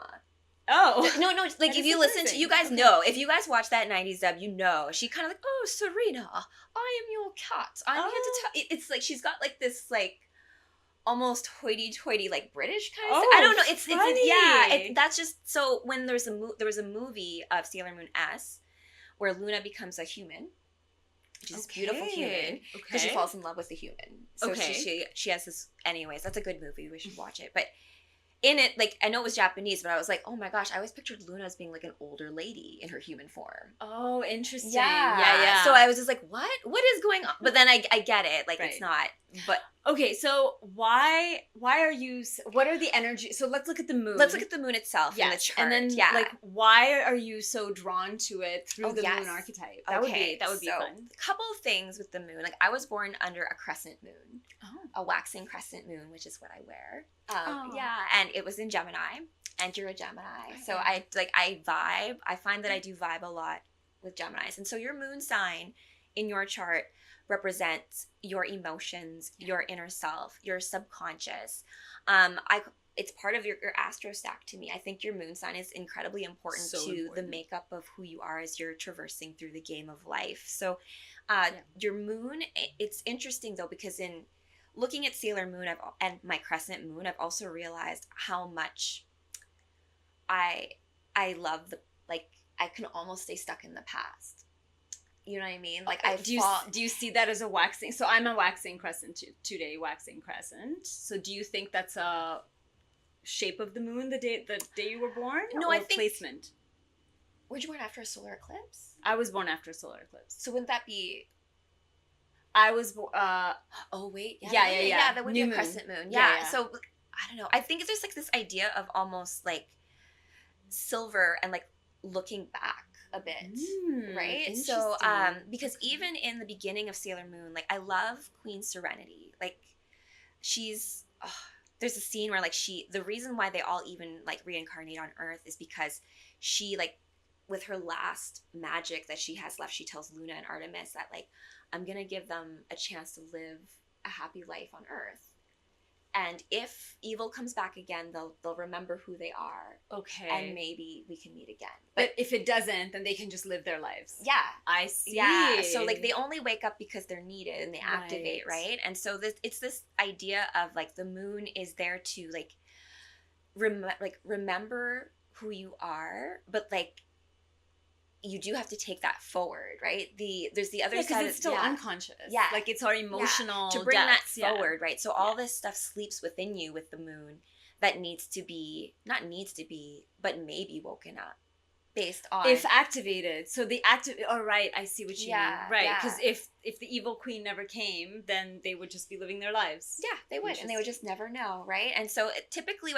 Oh. No, like if you listen to, you guys know, if you guys watch that 90s dub, you know, she kind of like, oh, Serena, I am your cat. I'm here to tell. It's like, she's got like this like almost hoity-toity like British kind of I don't know. It's that's just, so when there was a movie of Sailor Moon S where Luna becomes a human. She's a beautiful human because she falls in love with the human. So she has this. Anyways, that's a good movie. We should watch it. But in it, like, I know it was Japanese, but I was like, oh my gosh, I always pictured Luna as being like an older lady in her human form. Oh, interesting. Yeah. So I was just like, what is going on? But then I get it. Like, it's not. But okay, so why are you? What are the energy? So let's look at the moon. Let's look at the moon itself in the chart. And then like, why are you so drawn to it through the moon archetype? That would be fun. A couple of things with the moon. Like, I was born under a crescent moon, a waxing crescent moon, which is what I wear. And it was in Gemini, and you're a Gemini. So I vibe. I find that I do vibe a lot with Geminis, and so your moon sign in your chart represents your emotions, your inner self, your subconscious. it's part of your astro stack to me. I think your moon sign is incredibly important the makeup of who you are as you're traversing through the game of life. So your moon, it's interesting though, because in looking at Sailor Moon and my crescent moon, I've also realized how much I love I can almost stay stuck in the past. You know what I mean? Like do you see that as a waxing? So I'm a waxing crescent today, waxing crescent. So do you think that's a shape of the moon the day you were born? No, or I think placement. Were you born after a solar eclipse? I was born after a solar eclipse. So wouldn't that be? I was. Oh wait. Yeah. That would be a crescent moon. Yeah. So I don't know. I think there's like this idea of almost like silver and like looking back a bit, right? So because even in the beginning of Sailor Moon, like I love Queen Serenity. Like she's there's a scene where like the reason why they all even like reincarnate on Earth is because she like with her last magic that she has left, she tells Luna and Artemis that like I'm gonna give them a chance to live a happy life on Earth. And if evil comes back again, they'll remember who they are. Okay. And maybe we can meet again. But if it doesn't, then they can just live their lives. Yeah. I see. Yeah. So like they only wake up because they're needed and they activate, right? And so it's this idea of like the moon is there to like remember who you are, but like you do have to take that forward, right? There's the other side because it's still unconscious. Yeah. Like it's our emotional to bring depths. that forward, right? So all this stuff sleeps within you with the moon that not needs to be, but maybe woken up based on if activated. So the right, I see what you mean. Right. Because if the evil queen never came, then they would just be living their lives. Yeah, they would, and they would just never know, right? And so typically